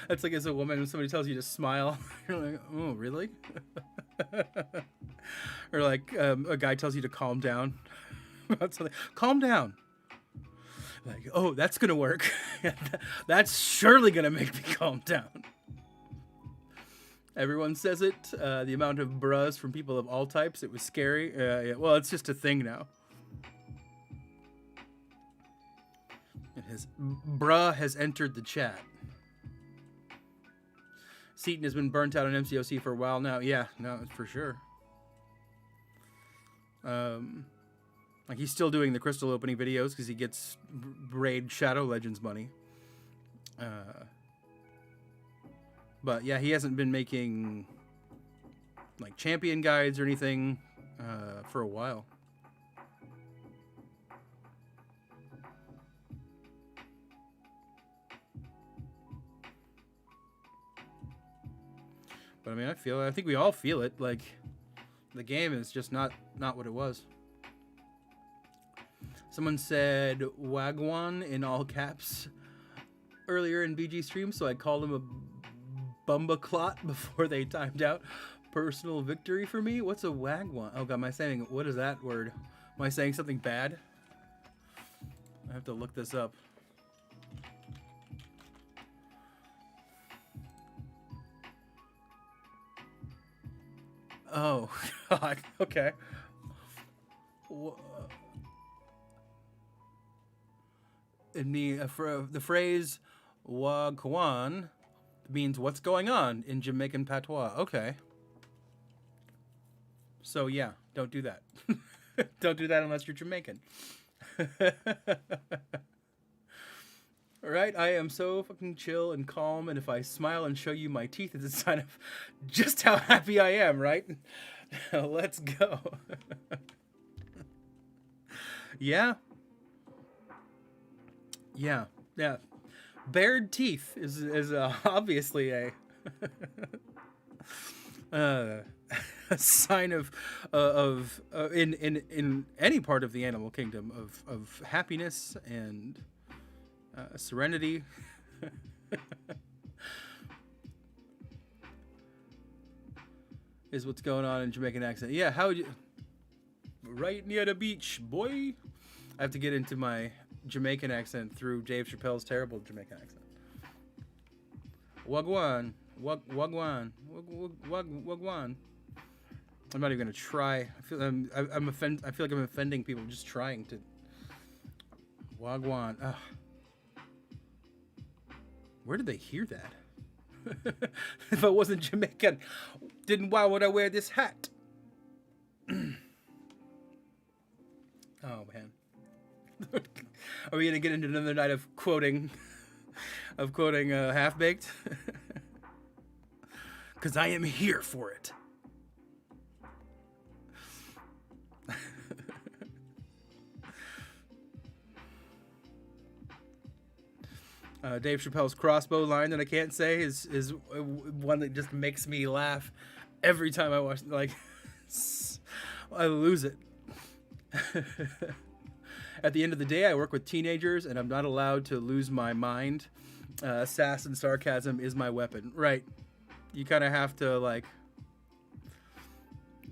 A: That's like as a woman when somebody tells you to smile, you're like, oh really? Or like a guy tells you to calm down about something. Calm down. Like, oh, that's gonna work. That's surely gonna make me calm down. Everyone says it. The amount of bruhs from people of all types, it was scary. Yeah, well, it's just a thing now. Bruh has entered the chat. Seaton has been burnt out on MCOC for a while now. Yeah, no, for sure. Like he's still doing the crystal opening videos because he gets Raid Shadow Legends money. But yeah, he hasn't been making like champion guides or anything for a while. But I mean, I think we all feel it. Like the game is just not what it was. Someone said Wagwan in all caps earlier in BG stream, so I called him a bumba clot before they timed out. Personal victory for me? What's a Wagwan? Oh God, what is that word? Am I saying something bad? I have to look this up. Oh God, okay. In the phrase Wagwan means what's going on in Jamaican patois. Okay. So yeah, don't do that. Don't do that unless you're Jamaican. Right? I am so fucking chill and calm, and if I smile and show you my teeth, it's a sign of just how happy I am, right? Let's go. Yeah. Yeah. Yeah. Bared teeth is obviously a a sign of in any part of the animal kingdom of happiness and serenity. Is what's going on in Jamaican accent. Yeah, how would you? Right near the beach, boy. I have to get into my Jamaican accent through Dave Chappelle's terrible Jamaican accent. Wagwan, wagwan, wagwan. I'm not even gonna try. I feel I feel like I'm offending people just trying to. Wagwan. Ugh. Where did they hear that? If I wasn't Jamaican, then why would I wear this hat? Oh man. Are we gonna get into another night of quoting Half Baked? Because I am here for it. Dave Chappelle's crossbow line that I can't say is one that just makes me laugh every time I watch. Like, I lose it. At the end of the day, I work with teenagers, and I'm not allowed to lose my mind. Sass and sarcasm is my weapon. Right. You kind of have to, like...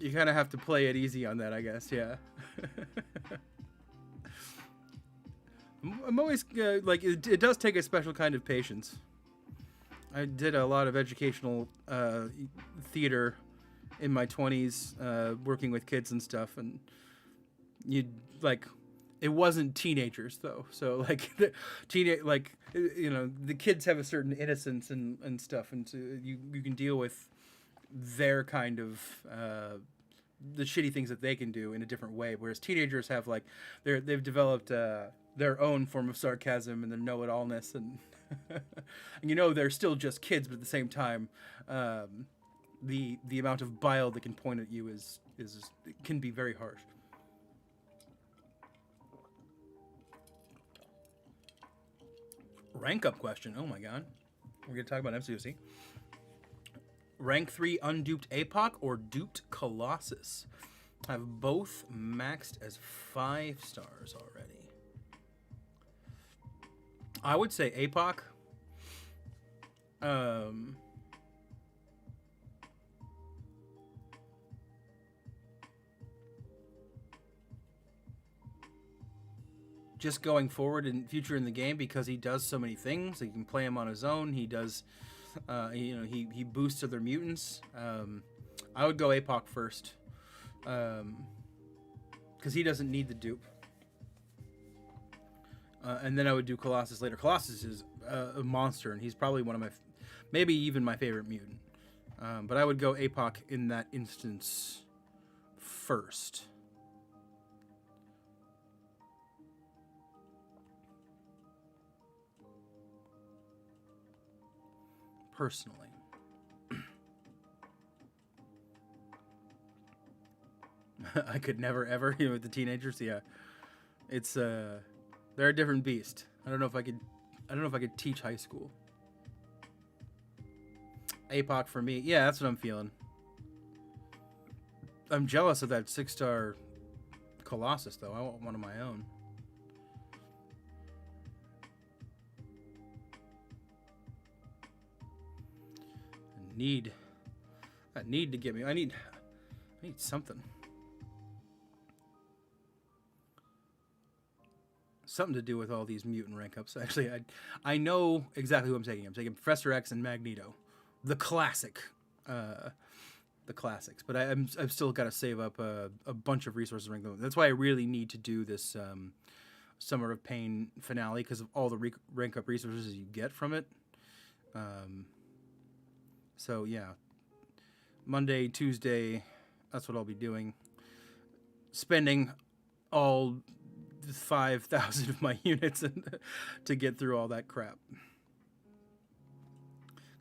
A: You kind of have to play it easy on that, I guess. Yeah. I'm always, like, it does take a special kind of patience. I did a lot of educational theater in my 20s, working with kids and stuff, and it wasn't teenagers though, so like the kids have a certain innocence and stuff, and so you can deal with their kind of the shitty things that they can do in a different way, whereas teenagers have like they've developed their own form of sarcasm and their know-it-allness, and and they're still just kids, but at the same time the amount of bile that can point at you is can be very harsh. Rank up question. Oh my god. We're going to talk about MCOC. Rank 3 unduped APOC or duped Colossus. Have both maxed as 5 stars already. I would say APOC. Just going forward in future in the game, because he does so many things. You can play him on his own. He does, he boosts other mutants. I would go APOC first, because he doesn't need the dupe. And then I would do Colossus later. Colossus is a monster, and he's probably one of my, maybe even my favorite mutant. But I would go APOC in that instance first. Personally. I could never ever, with the teenagers, yeah. It's they're a different beast. I don't know if I could teach high school. APOC for me. Yeah, that's what I'm feeling. I'm jealous of that 6-star Colossus though. I want one of my own. I need to get me. I need something. Something to do with all these mutant rank ups. Actually, I know exactly who I'm taking. I'm taking Professor X and Magneto, the classic, the classics. But I've still got to save up a bunch of resources to rank them. That's why I really need to do this Summer of Pain finale, because of all the rank up resources you get from it. So yeah, Monday, Tuesday, that's what I'll be doing. Spending all 5,000 of my units to get through all that crap.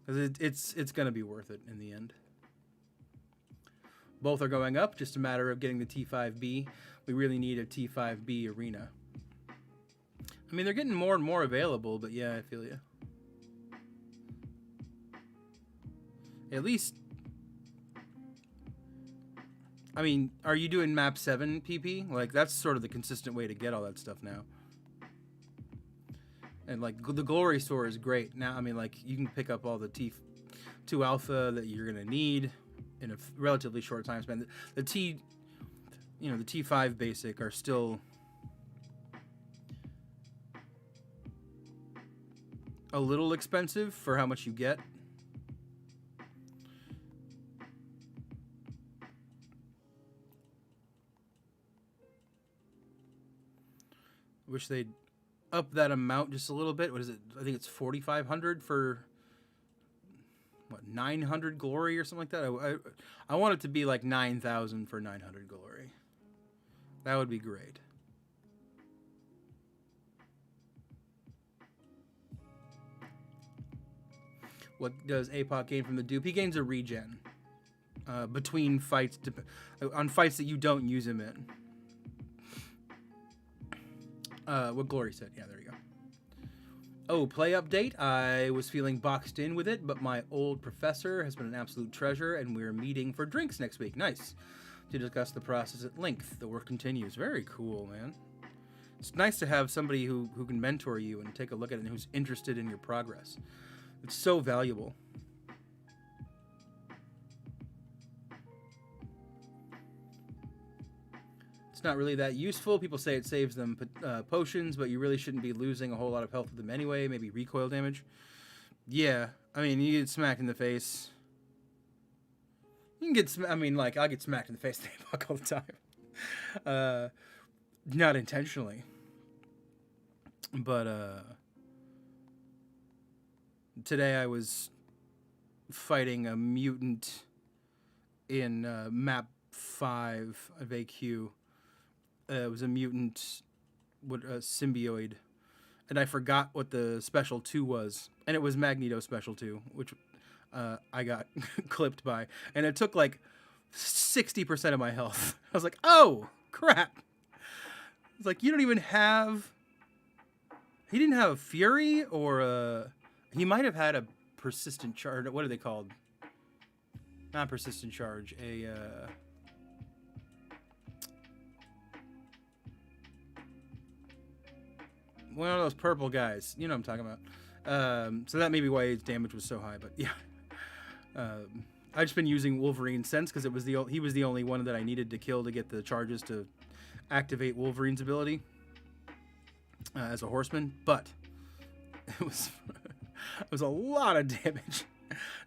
A: Because it's going to be worth it in the end. Both are going up, just a matter of getting the T5B. We really need a T5B arena. I mean, they're getting more and more available, but yeah, I feel you. At least, I mean, are you doing map 7 PP? Like, that's sort of the consistent way to get all that stuff now. And, like, the Glory Store is great. Now, I mean, like, you can pick up all the T2 Alpha that you're going to need in a relatively short time span. The T5 basic are still a little expensive for how much you get. Wish they'd up that amount just a little bit. What is it? I think it's 4,500 for what, 900 glory or something like that. I want it to be like 9,000 for 900 glory. That would be great. What does APOC gain from the dupe? He gains a regen between fights, on fights that you don't use him in. What Glory said. Yeah, there you go. Oh, play update. I was feeling boxed in with it, but my old professor has been an absolute treasure, and we're meeting for drinks next week. Nice. To discuss the process at length. The work continues. Very cool, man. It's nice to have somebody who can mentor you and take a look at it and who's interested in your progress. It's so valuable. It's not really that useful. People say it saves them potions, but you really shouldn't be losing a whole lot of health with them anyway. Maybe recoil damage. Yeah, I mean, you get smacked in the face. You can get, I mean, like, I get smacked in the face all the time. Not intentionally. But, today I was fighting a mutant in map 5 of AQ. It was a mutant, symbioid, and I forgot what the special 2 was, and it was Magneto special 2, which I got clipped by, and it took like 60% of my health. I was like, oh crap! It's like, you don't even have. He didn't have a Fury, or he might have had a persistent charge. What are they called? Not persistent charge. One of those purple guys. You know what I'm talking about. So that may be why his damage was so high. But yeah, I've just been using Wolverine since, because he was the only one that I needed to kill to get the charges to activate Wolverine's ability as a horseman. But it was a lot of damage.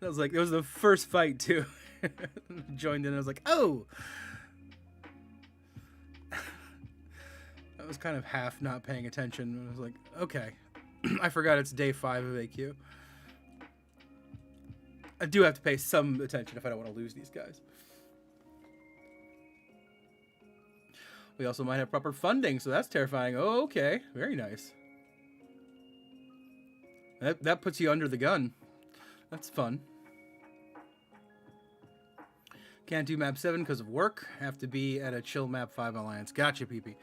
A: I was like, it was the first fight too. Joined in. I was like, oh. I was kind of half not paying attention. I was like, okay. I forgot it's day 5 of AQ. I do have to pay some attention if I don't want to lose these guys. We also might have proper funding, so that's terrifying. Oh, okay. Very nice. That puts you under the gun. That's fun. Can't do map 7 because of work. Have to be at a chill map 5 alliance. Gotcha, PP.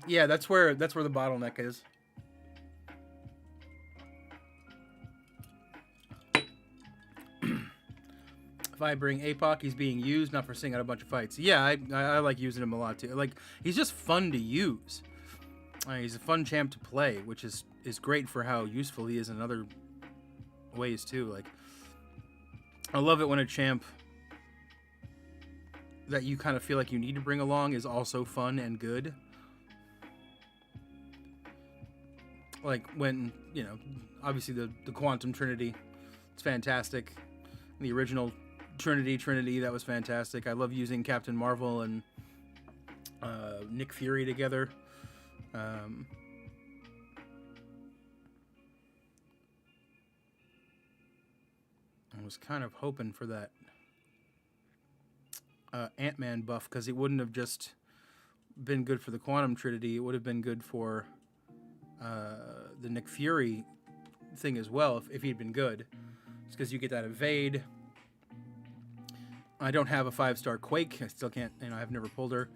A: Yeah, that's where the bottleneck is. If I bring APOC, he's being used, not for sitting out a bunch of fights. Yeah, I like using him a lot too. Like, he's just fun to use. He's a fun champ to play, which is great for how useful he is in other ways too. Like, I love it when a champ that you kind of feel like you need to bring along is also fun and good. Like when, you know, obviously the Quantum Trinity, it's fantastic. The original Trinity, that was fantastic. I love using Captain Marvel and Nick Fury together. I was kind of hoping for that Ant-Man buff, because it wouldn't have just been good for the Quantum Trinity. It would have been good for the Nick Fury thing as well, if he'd been good. It's because you get that evade. I don't have a 5-star Quake. I still can't, I've never pulled her,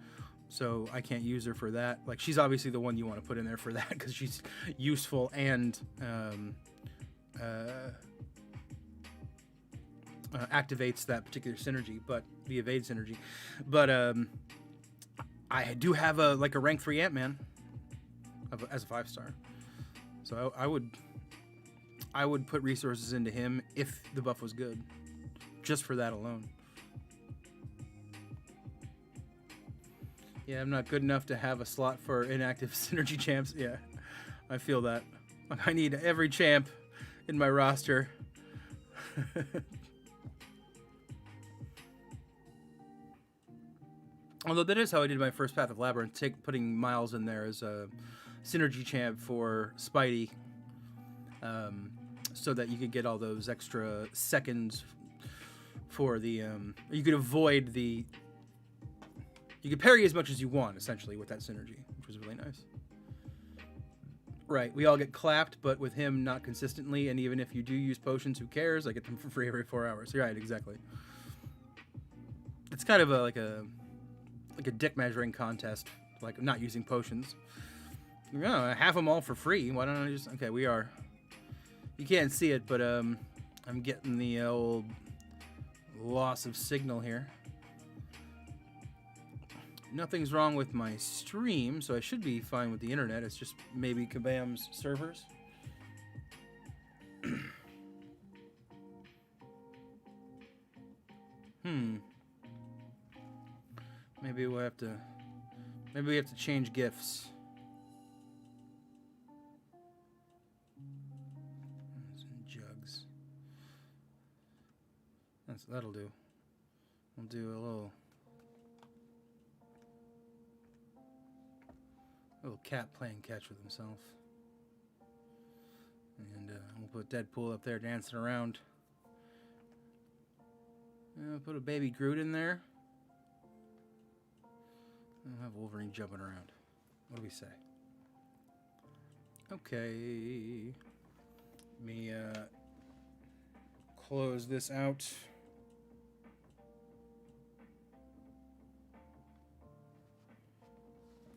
A: so I can't use her for that. Like, she's obviously the one you want to put in there for that, because she's useful and activates that particular synergy, but the evade synergy. But I do have a rank 3 Ant-Man as a 5-star, so I would put resources into him if the buff was good, just for that alone. Yeah, I'm not good enough to have a slot for inactive synergy champs. Yeah, I feel that. I need every champ in my roster. Although that is how I did my first Path of Labyrinth, putting Miles in there as a synergy champ for Spidey, so that you could get all those extra seconds for the... you could avoid the... You could parry as much as you want, essentially, with that synergy, which was really nice. Right, we all get clapped, but with him, not consistently, and even if you do use potions, who cares? I get them for free every 4 hours. Right, exactly. It's kind of like a dick measuring contest, like not using potions. No, I have them all for free. Why don't I just... Okay, we are... You can't see it, but I'm getting the old loss of signal here. Nothing's wrong with my stream, so I should be fine with the internet. It's just maybe Kabam's servers. Maybe we have to change GIFs. Some jugs. That'll do. We'll do a little cat playing catch with himself. And we'll put Deadpool up there dancing around. Put a baby Groot in there. I'll have Wolverine jumping around. What do we say? Okay. Let me close this out.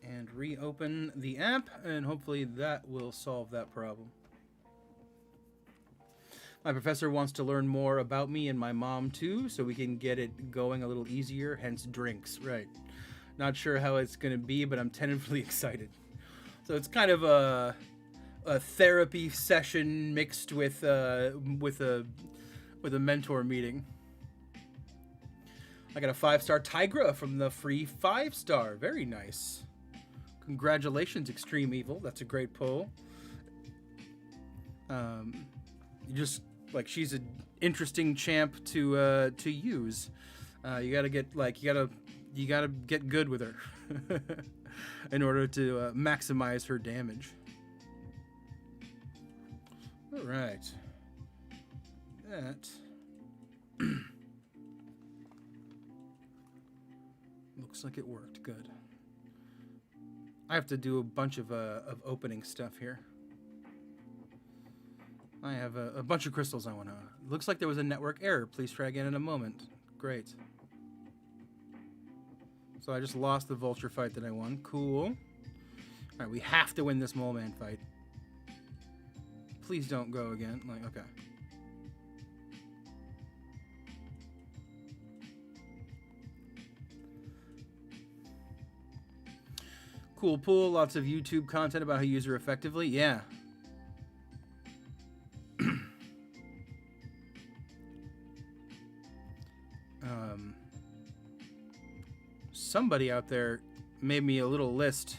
A: And reopen the app, and hopefully that will solve that problem. My professor wants to learn more about me and my mom too, so we can get it going a little easier, hence drinks. Right. Not sure how it's going to be, but I'm tentatively excited. So it's kind of a therapy session mixed with a mentor meeting. I got a 5-star Tigra from the free 5-star. Very nice. Congratulations, Extreme Evil. That's a great pull. You just she's an interesting champ to use. You gotta get good with her in order to maximize her damage. All right. That looks like it worked. Good. I have to do a bunch of opening stuff here. I have a bunch of crystals I want to... Looks like there was a network error. Please try again in a moment. Great. So I just lost the vulture fight that I won. Cool. All right, we have to win this mole man fight. Please don't go again. Okay. Cool pool. Lots of YouTube content about how to use her effectively. Yeah. Somebody out there made me a little list,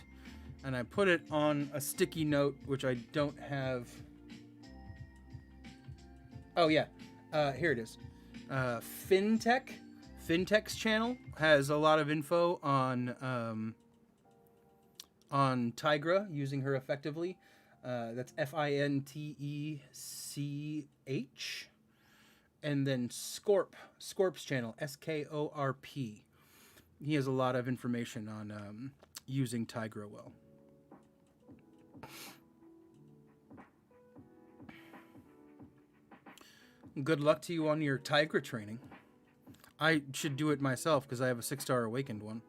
A: and I put it on a sticky note, which I don't have. Oh yeah, here it is. Fintech's channel has a lot of info on Tigra, using her effectively. That's Fintech, and then Scorp's channel, Skorp. He has a lot of information on using Tigra well. Good luck to you on your Tigra training. I should do it myself because I have a 6-star awakened one.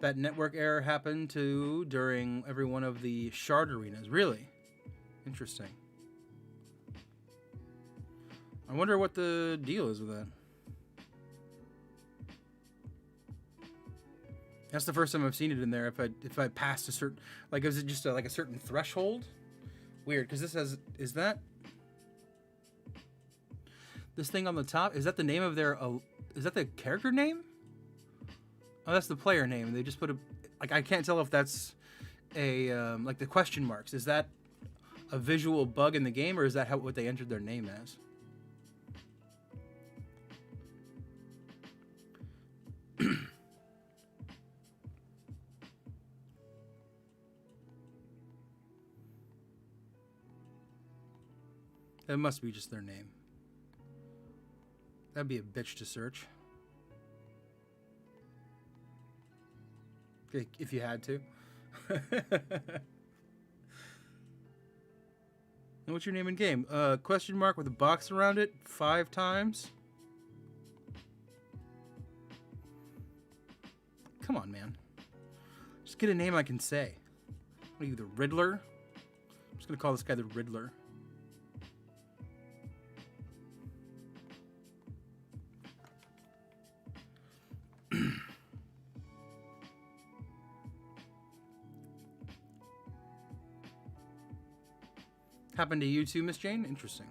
A: That network error happened during every one of the shard arenas. Really? Interesting. I wonder what the deal is with that. That's the first time I've seen it in there. If I passed a certain, like, is it just like a certain threshold? Weird, because this has, is that this thing on the top? Is that the name of their? Is that the character name? Oh, that's the player name. They just put a, like, I can't tell if that's a like the question marks. Is that a visual bug in the game, or is that what they entered their name as? That must be just their name. That'd be a bitch to search. If you had to. And what's your name in game? Question mark with a box around it 5 times. Come on, man. Just get a name I can say. What are you, the Riddler? I'm just gonna call this guy the Riddler. Happened to you too, Miss Jane? Interesting.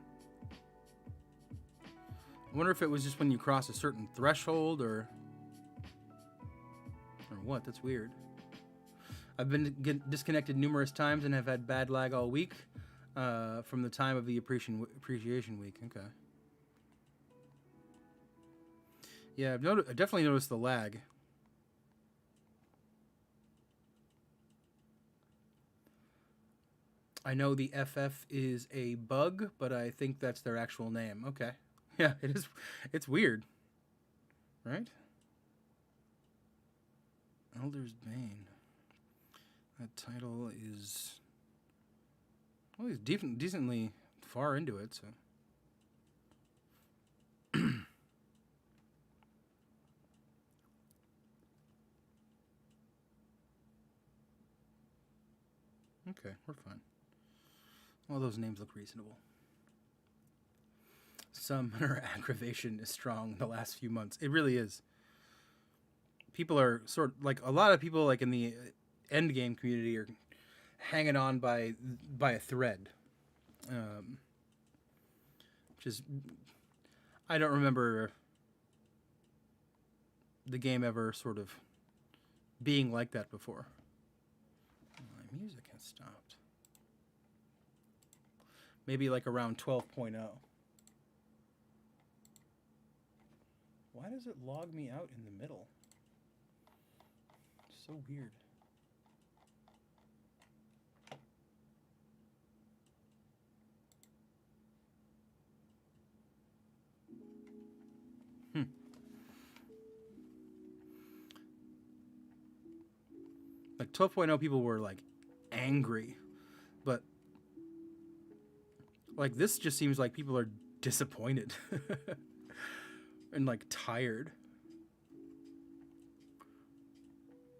A: I wonder if it was just when you cross a certain threshold or what. That's weird. I've been disconnected numerous times and have had bad lag all week from the time of the appreciation week. Okay. Yeah, I've definitely noticed the lag. I know the FF is a bug, but I think that's their actual name. Okay. Yeah, it is. It's weird. Right? Elder's Bane. That title is... Well, he's decently far into it, so... Okay, we're fine. All those names look reasonable. Summoner aggravation is strong the last few months. It really is. People are sort of, like, a lot of people, like, in the endgame community are hanging on by a thread. Which is... I don't remember the game ever sort of being like that before. My music has stopped. Maybe like around 12.0. Why does it log me out in the middle? It's so weird. Like 12.0 people were like angry, but like this just seems like people are disappointed and like tired.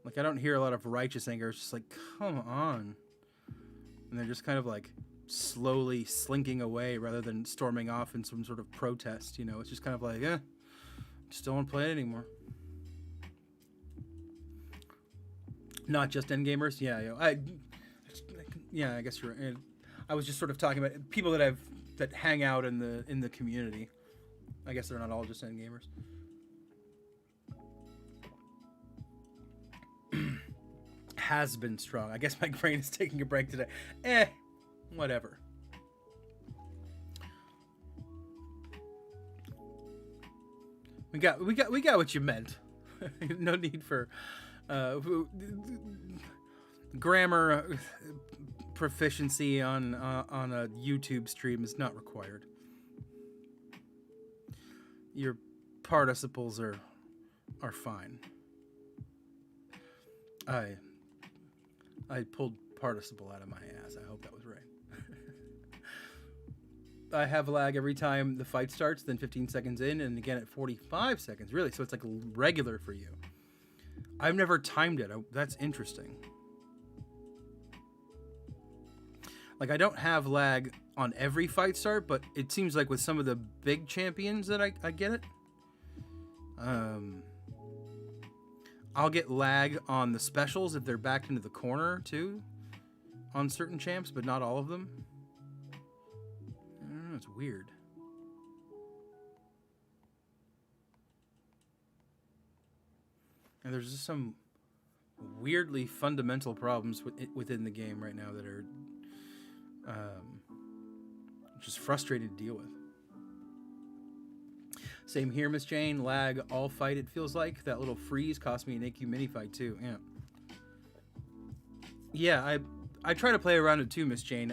A: Like I don't hear a lot of righteous anger. It's just like, come on. And they're just kind of like slowly slinking away rather than storming off in some sort of protest, you know. It's just kind of like, just don't want to play it anymore. Not just endgamers, yeah. I guess you're right. I was just sort of talking about people that hang out in the community. I guess they're not all just endgamers. Has been strong. I guess my brain is taking a break today. Whatever. We got what you meant. No need for grammar proficiency on a YouTube stream is not required. Your participles are fine. I pulled participle out of my ass. I hope that was right. I have lag every time the fight starts, then 15 seconds in, and again at 45 seconds. Really, so it's like regular for you. I've never timed it. That's interesting. Like, I don't have lag on every fight start, but it seems like with some of the big champions that I get it. I'll get lag on the specials if they're backed into the corner, too. On certain champs, but not all of them. I don't know, it's weird. And there's just some weirdly fundamental problems within the game right now that are just frustrating to deal with. Same here, Miss Jane. Lag all fight, it feels like. That little freeze cost me an AQ mini fight, too. Yeah, I try to play around it, too, Miss Jane.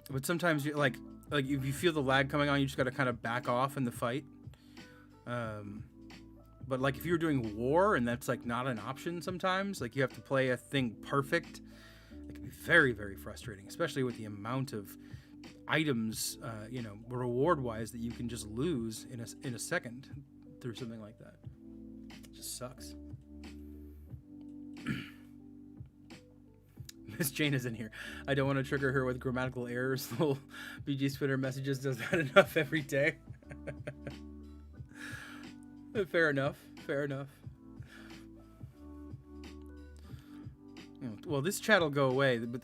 A: But sometimes, like if you feel the lag coming on, you just got to kind of back off in the fight. But, like, if you're doing war and that's, like, not an option sometimes, like, you have to play a thing perfect, it can be very, very frustrating, especially with the amount of items, you know, reward-wise that you can just lose in a second through something like that. It just sucks. Miss Jane is in here. I don't want to trigger her with grammatical errors. Little BG's Twitter messages does that enough every day. Fair enough. Fair enough. You know, well, this chat will go away, but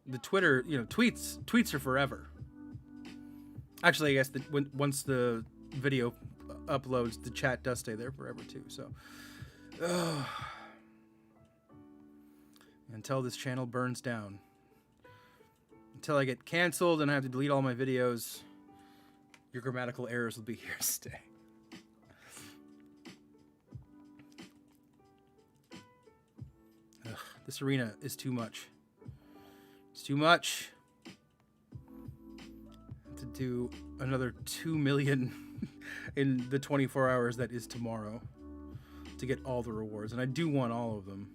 A: the Twitter, you know, tweets are forever. Actually, I guess that once the video uploads, the chat does stay there forever too. So, until this channel burns down, until I get canceled and I have to delete all my videos, your grammatical errors will be here to stay. Ugh, this arena is too much. It's too much. To do another 2 million in the 24 hours that is tomorrow to get all the rewards, and I do want all of them.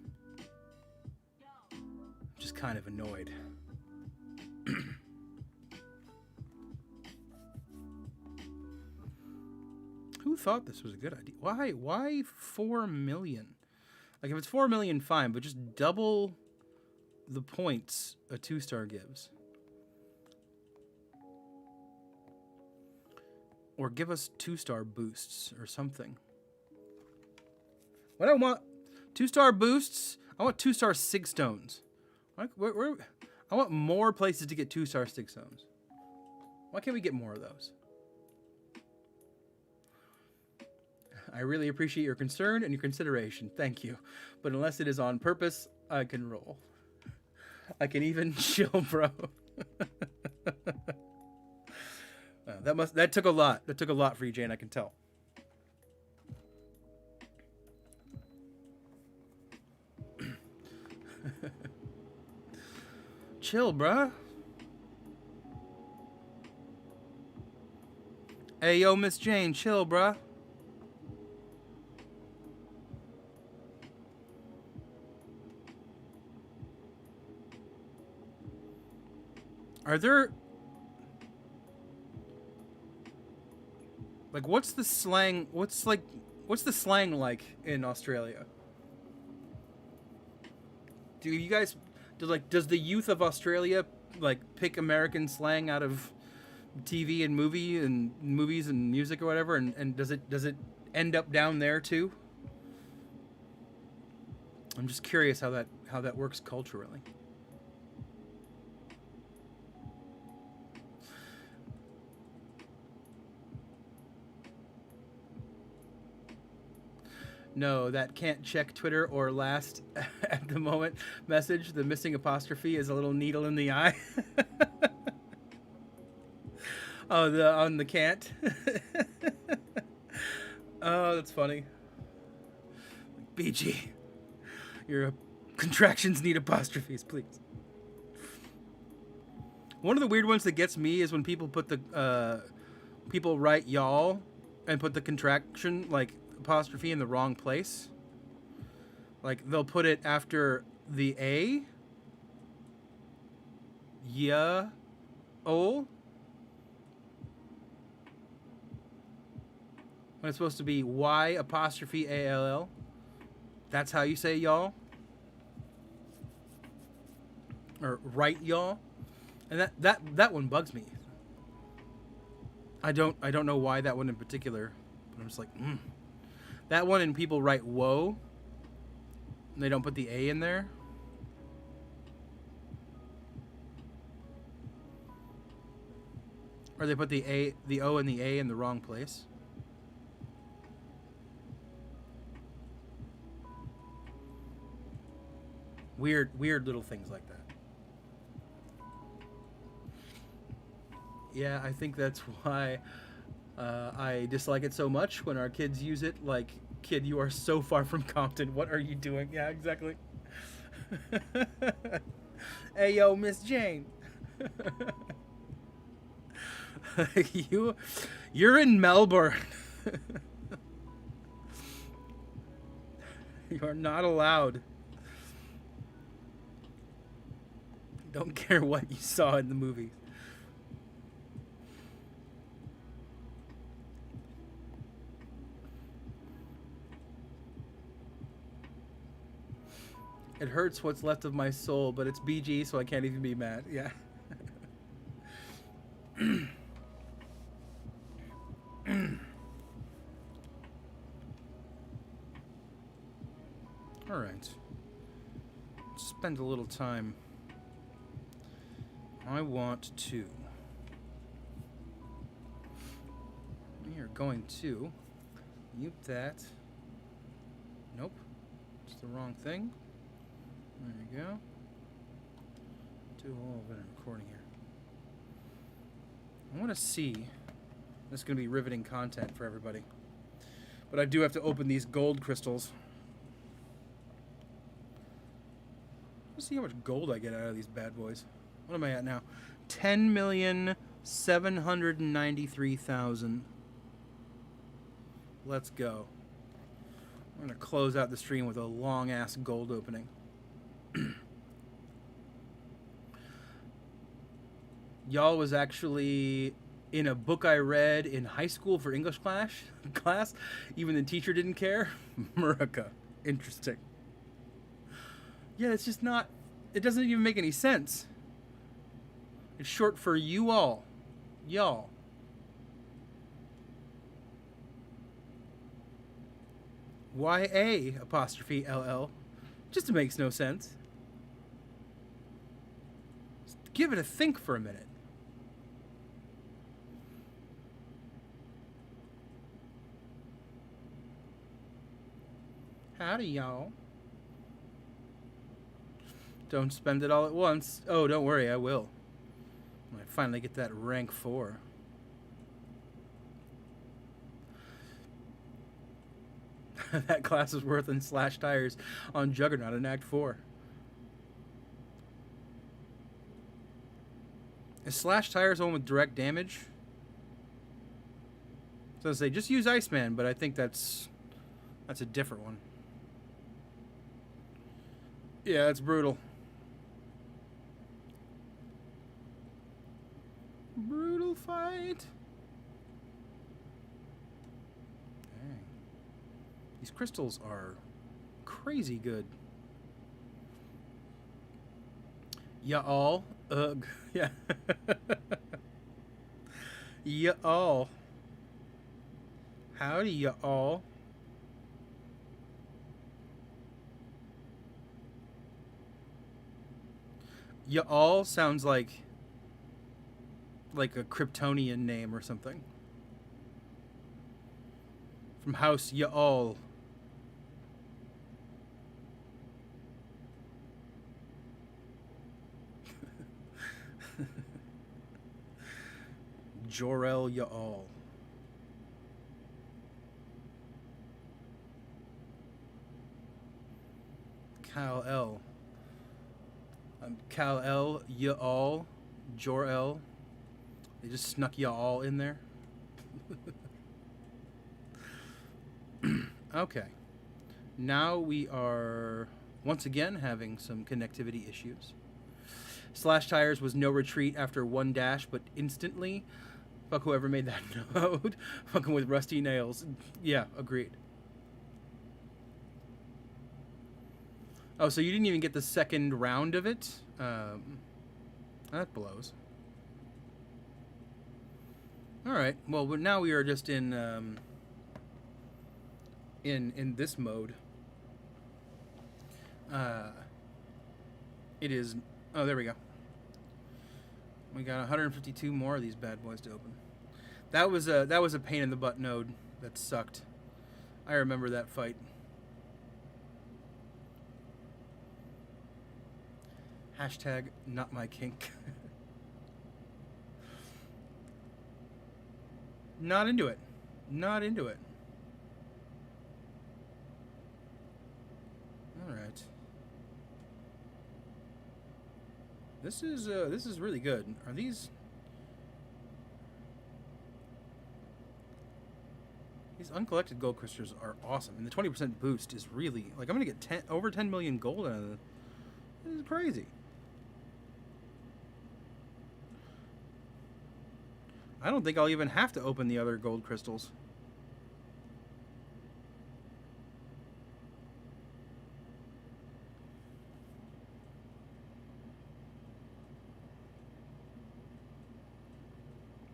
A: Just kind of annoyed. Who thought this was a good idea? Why 4 million? Like, if it's 4 million, fine, but just double the points a 2-star gives. Or give us 2-star boosts or something. What I want? 2-star boosts? I want 2-star sig stones. I want more places to get 2-star sig stones. Why can't we get more of those? I really appreciate your concern and your consideration. Thank you. But unless it is on purpose, I can roll. I can even chill, bro. That took a lot. That took a lot for you, Jane, I can tell. Chill, bruh. Hey, yo, Miss Jane, chill, bruh. Are there... Like, what's the slang... What's the slang like in Australia? Do you guys... Does the youth of Australia, like, pick American slang out of TV and movies and music or whatever, and does it end up down there too? I'm just curious how that works culturally. No, that can't check Twitter or last at the moment message. The missing apostrophe is a little needle in the eye. Oh, on the can't. Oh, that's funny. BG, your contractions need apostrophes, please. One of the weird ones that gets me is when people put the people write y'all and put the contraction like apostrophe in the wrong place. Like, they'll put it after the A. Yeah. Oh. When it's supposed to be Y apostrophe ALL. That's how you say y'all. or right, y'all. And that one bugs me. I don't know why that one in particular, but I'm just like, that one, and people write whoa, and they don't put the A in there. Or they put the O and the A in the wrong place. Weird little things like that. Yeah, I think that's why I dislike it so much when our kids use it. Like, kid, you are so far from Compton. What are you doing? Yeah, exactly. Hey, yo, Miss Jane. You're in Melbourne. You are not allowed. Don't care what you saw in the movie. It hurts what's left of my soul, but it's BG, so I can't even be mad. Yeah. All right. Spend a little time. I want to. We are going to mute that. Nope. It's the wrong thing. There you go. Do a little bit of recording here. I want to see. This is going to be riveting content for everybody. But I do have to open these gold crystals. Let's see how much gold I get out of these bad boys. What am I at now? 10,793,000. Let's go. I'm going to close out the stream with a long-ass gold opening. Y'all was actually in a book I read in high school for English class. Even the teacher didn't care. America. Interesting. Yeah, it's just not... It doesn't even make any sense. It's short for you all. Y'all. YA''LL. Just makes no sense. Just give it a think for a minute. Howdy, y'all. Don't spend it all at once. Oh, don't worry, I will. When I finally get that rank 4. That class is worth in slash tires on Juggernaut in Act 4. Is slash tires the one with direct damage? So I say just use Iceman, but I think that's a different one. Yeah, that's brutal. Brutal fight. Dang. These crystals are crazy good. Y'all. Ugh. Yeah. Y'all. Howdy, y'all. Y'all sounds like a Kryptonian name or something. From House Y'all. Jor-El Y'all. Kal-El. Kal-El, Y'all, Jor-El. They just snuck y'all in there. Okay. Now we are once again having some connectivity issues. Slash tires was no retreat after one dash, but instantly. Fuck whoever made that node. Fucking with rusty nails. Yeah, agreed. Oh, so you didn't even get the second round of it? That blows. All right. Well, now we are just in this mode. It is. Oh, there we go. We got 152 more of these bad boys to open. That was a pain in the butt node that sucked. I remember that fight. Hashtag not my kink. Not into it. Not into it. All right. This is really good. Are these uncollected gold crystals are awesome, and the 20% boost is really like I'm gonna get over 10 million gold out of it. This is crazy. I don't think I'll even have to open the other gold crystals.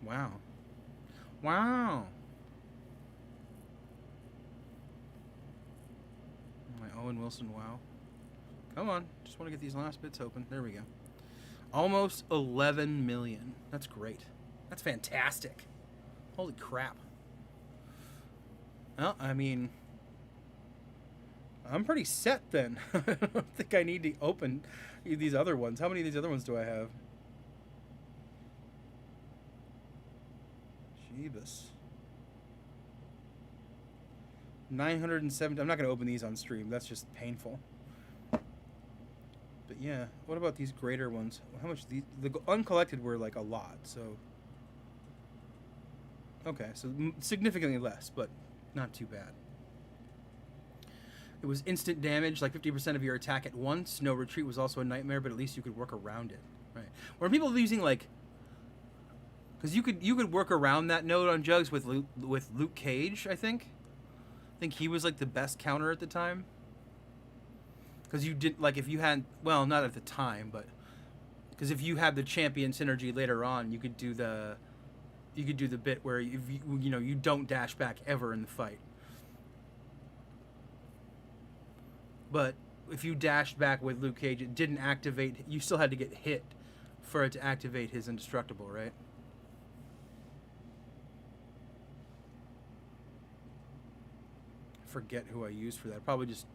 A: Wow. Wow. My Owen Wilson, wow. Come on. Just want to get these last bits open. There we go. Almost 11 million. That's great. That's fantastic. Holy crap. Well, I mean, I'm pretty set then. I don't think I need to open these other ones. How many of these other ones do I have? Jeebus. 970. I'm not going to open these on stream. That's just painful. But yeah, what about these greater ones? How much the uncollected were like a lot, so okay, so significantly less, but not too bad. It was instant damage, like 50% of your attack at once. No retreat was also a nightmare, but at least you could work around it, right? Were people using like, because you could work around that node on Jugs with Luke Cage, I think. I think he was like the best counter at the time. Because you did, like, if you had, well, not at the time, but because if you had the champion synergy later on, you could do the bit where you don't dash back ever in the fight. But if you dashed back with Luke Cage, it didn't activate. You still had to get hit for it to activate his indestructible, right? Forget who I used for that. Probably just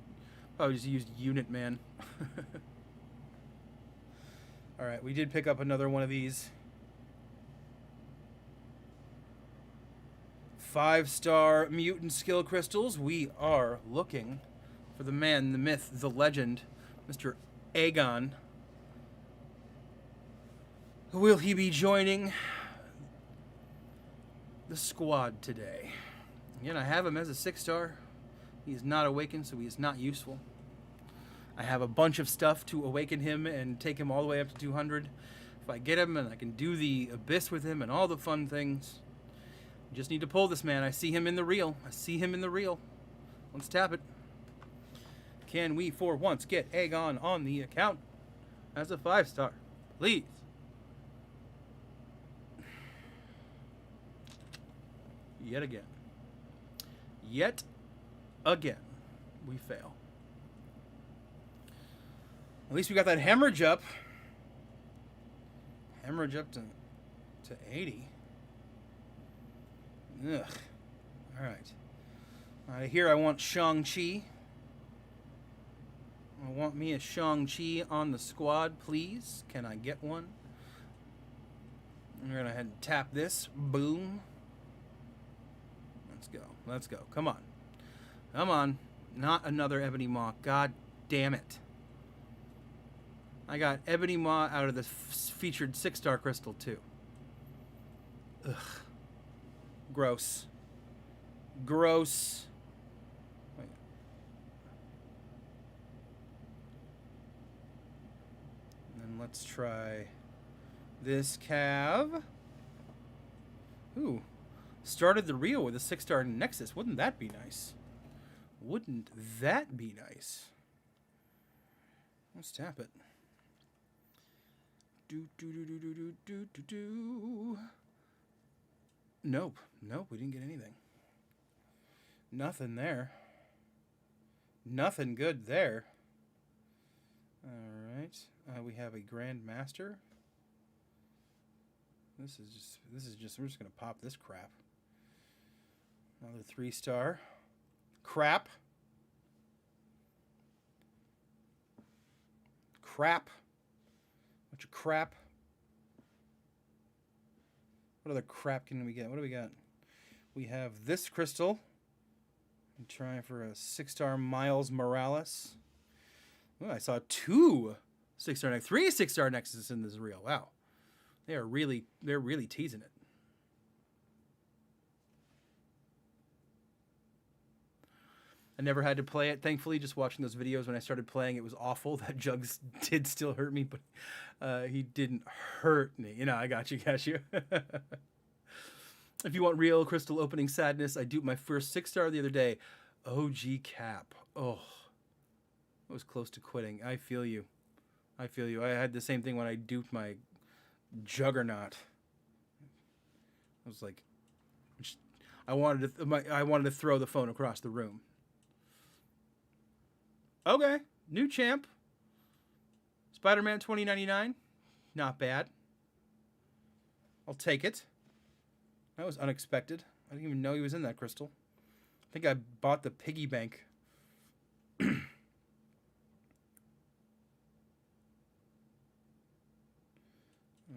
A: used Unit Man. Alright, we did pick up another one of these. 5-star mutant skill crystals. We are looking for the man, the myth, the legend, Mr. Aegon. Will he be joining the squad today? Again, I have him as a 6-star. He is not awakened, so he is not useful. I have a bunch of stuff to awaken him and take him all the way up to 200. If I get him, and I can do the abyss with him and all the fun things. I just need to pull this man. I see him in the reel. I see him in the reel. Let's tap it. Can we, for once, get Aegon on the account as a 5-star? Please. Yet again. Yet again. We fail. At least we got that hemorrhage up. Hemorrhage up to 80. Ugh. Alright. Here I want Shang-Chi. I want me a Shang-Chi on the squad, please. Can I get one? We're going to head and tap this. Boom. Let's go. Let's go. Come on. Come on. Not another Ebony Maw. God damn it. I got Ebony Maw out of the featured 6-star crystal, too. Ugh. Gross. Gross. Wait. And then let's try this Cav. Ooh. Started the reel with a 6-star Nexus. Wouldn't that be nice? Wouldn't that be nice? Let's tap it. Nope. Nope, we didn't get anything. Nothing there. Nothing good there. Alright. We have a Grand Master. This is just, we're just going to pop this crap. Another 3-star. Crap. Crap. Bunch of crap. What other crap can we get? What do we got? We have this crystal. I'm trying for a 6-star Miles Morales. Oh, I saw 2 6-star nexus, 3 6-star nexuses in this reel. Wow. They're really teasing it. I never had to play it, thankfully. Just watching those videos when I started playing, it was awful. That Jugs did still hurt me, but he didn't hurt me. You know, I got you. If you want real crystal opening sadness, I duped my first 6-star the other day. OG Cap. Oh, I was close to quitting. I feel you. I feel you. I had the same thing when I duped my Juggernaut. I was like, I wanted to throw the phone across the room. Okay, new champ. Spider-Man 2099. Not bad. I'll take it. That was unexpected. I didn't even know he was in that crystal. I think I bought the piggy bank. What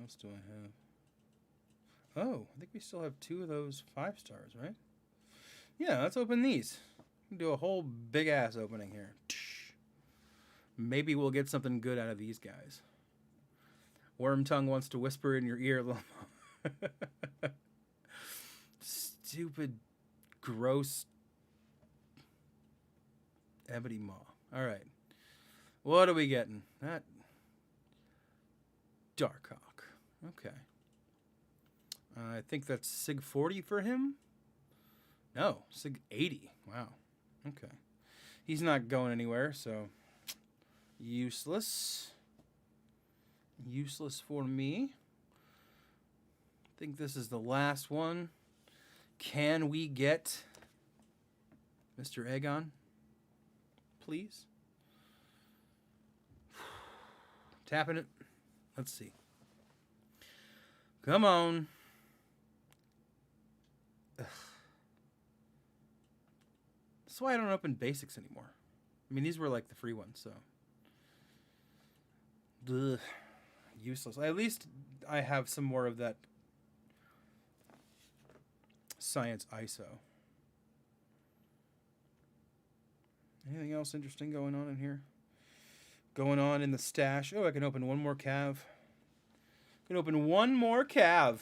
A: else do I have? Oh, I think we still have 2 of those 5-stars, right? Yeah, let's open these. We can do a whole big-ass opening here. Maybe we'll get something good out of these guys. Wormtongue wants to whisper in your ear a little more. Stupid, gross ebony maw. All right. What are we getting? That Darkhawk. Okay. I think that's Sig 40 for him. No, Sig 80. Wow. Okay. He's not going anywhere, so useless. Useless for me. I think this is the last one. Can we get Mr. Egon, please? Tapping it. Let's see. Come on. Ugh. That's why I don't open basics anymore. I mean, these were like the free ones, so. Ugh. Useless. At least I have some more of that Science ISO. Anything else interesting going on in here? Going on in the stash. Oh, I can open one more cav. I can open one more cav.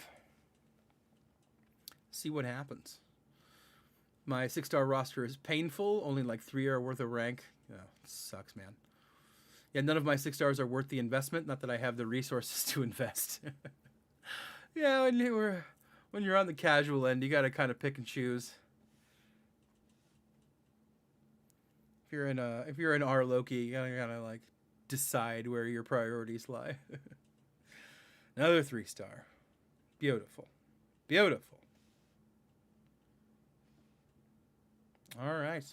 A: See what happens. My 6-star roster is painful. Only like 3 are worth a rank. Oh, sucks, man. Yeah, none of my 6-stars are worth the investment. Not that I have the resources to invest. Yeah, when you're on the casual end, you got to kind of pick and choose. If you're in R Loki, you gotta like decide where your priorities lie. Another 3-star. Beautiful. Beautiful. All right.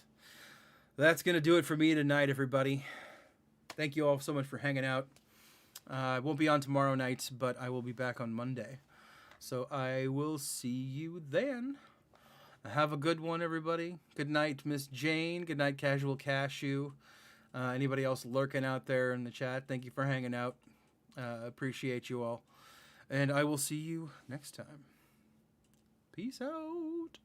A: That's going to do it for me tonight, everybody. Thank you all so much for hanging out. I won't be on tomorrow night, but I will be back on Monday. So I will see you then. Have a good one, everybody. Good night, Miss Jane. Good night, Casual Cashew. Anybody else lurking out there in the chat, thank you for hanging out. Appreciate you all. And I will see you next time. Peace out.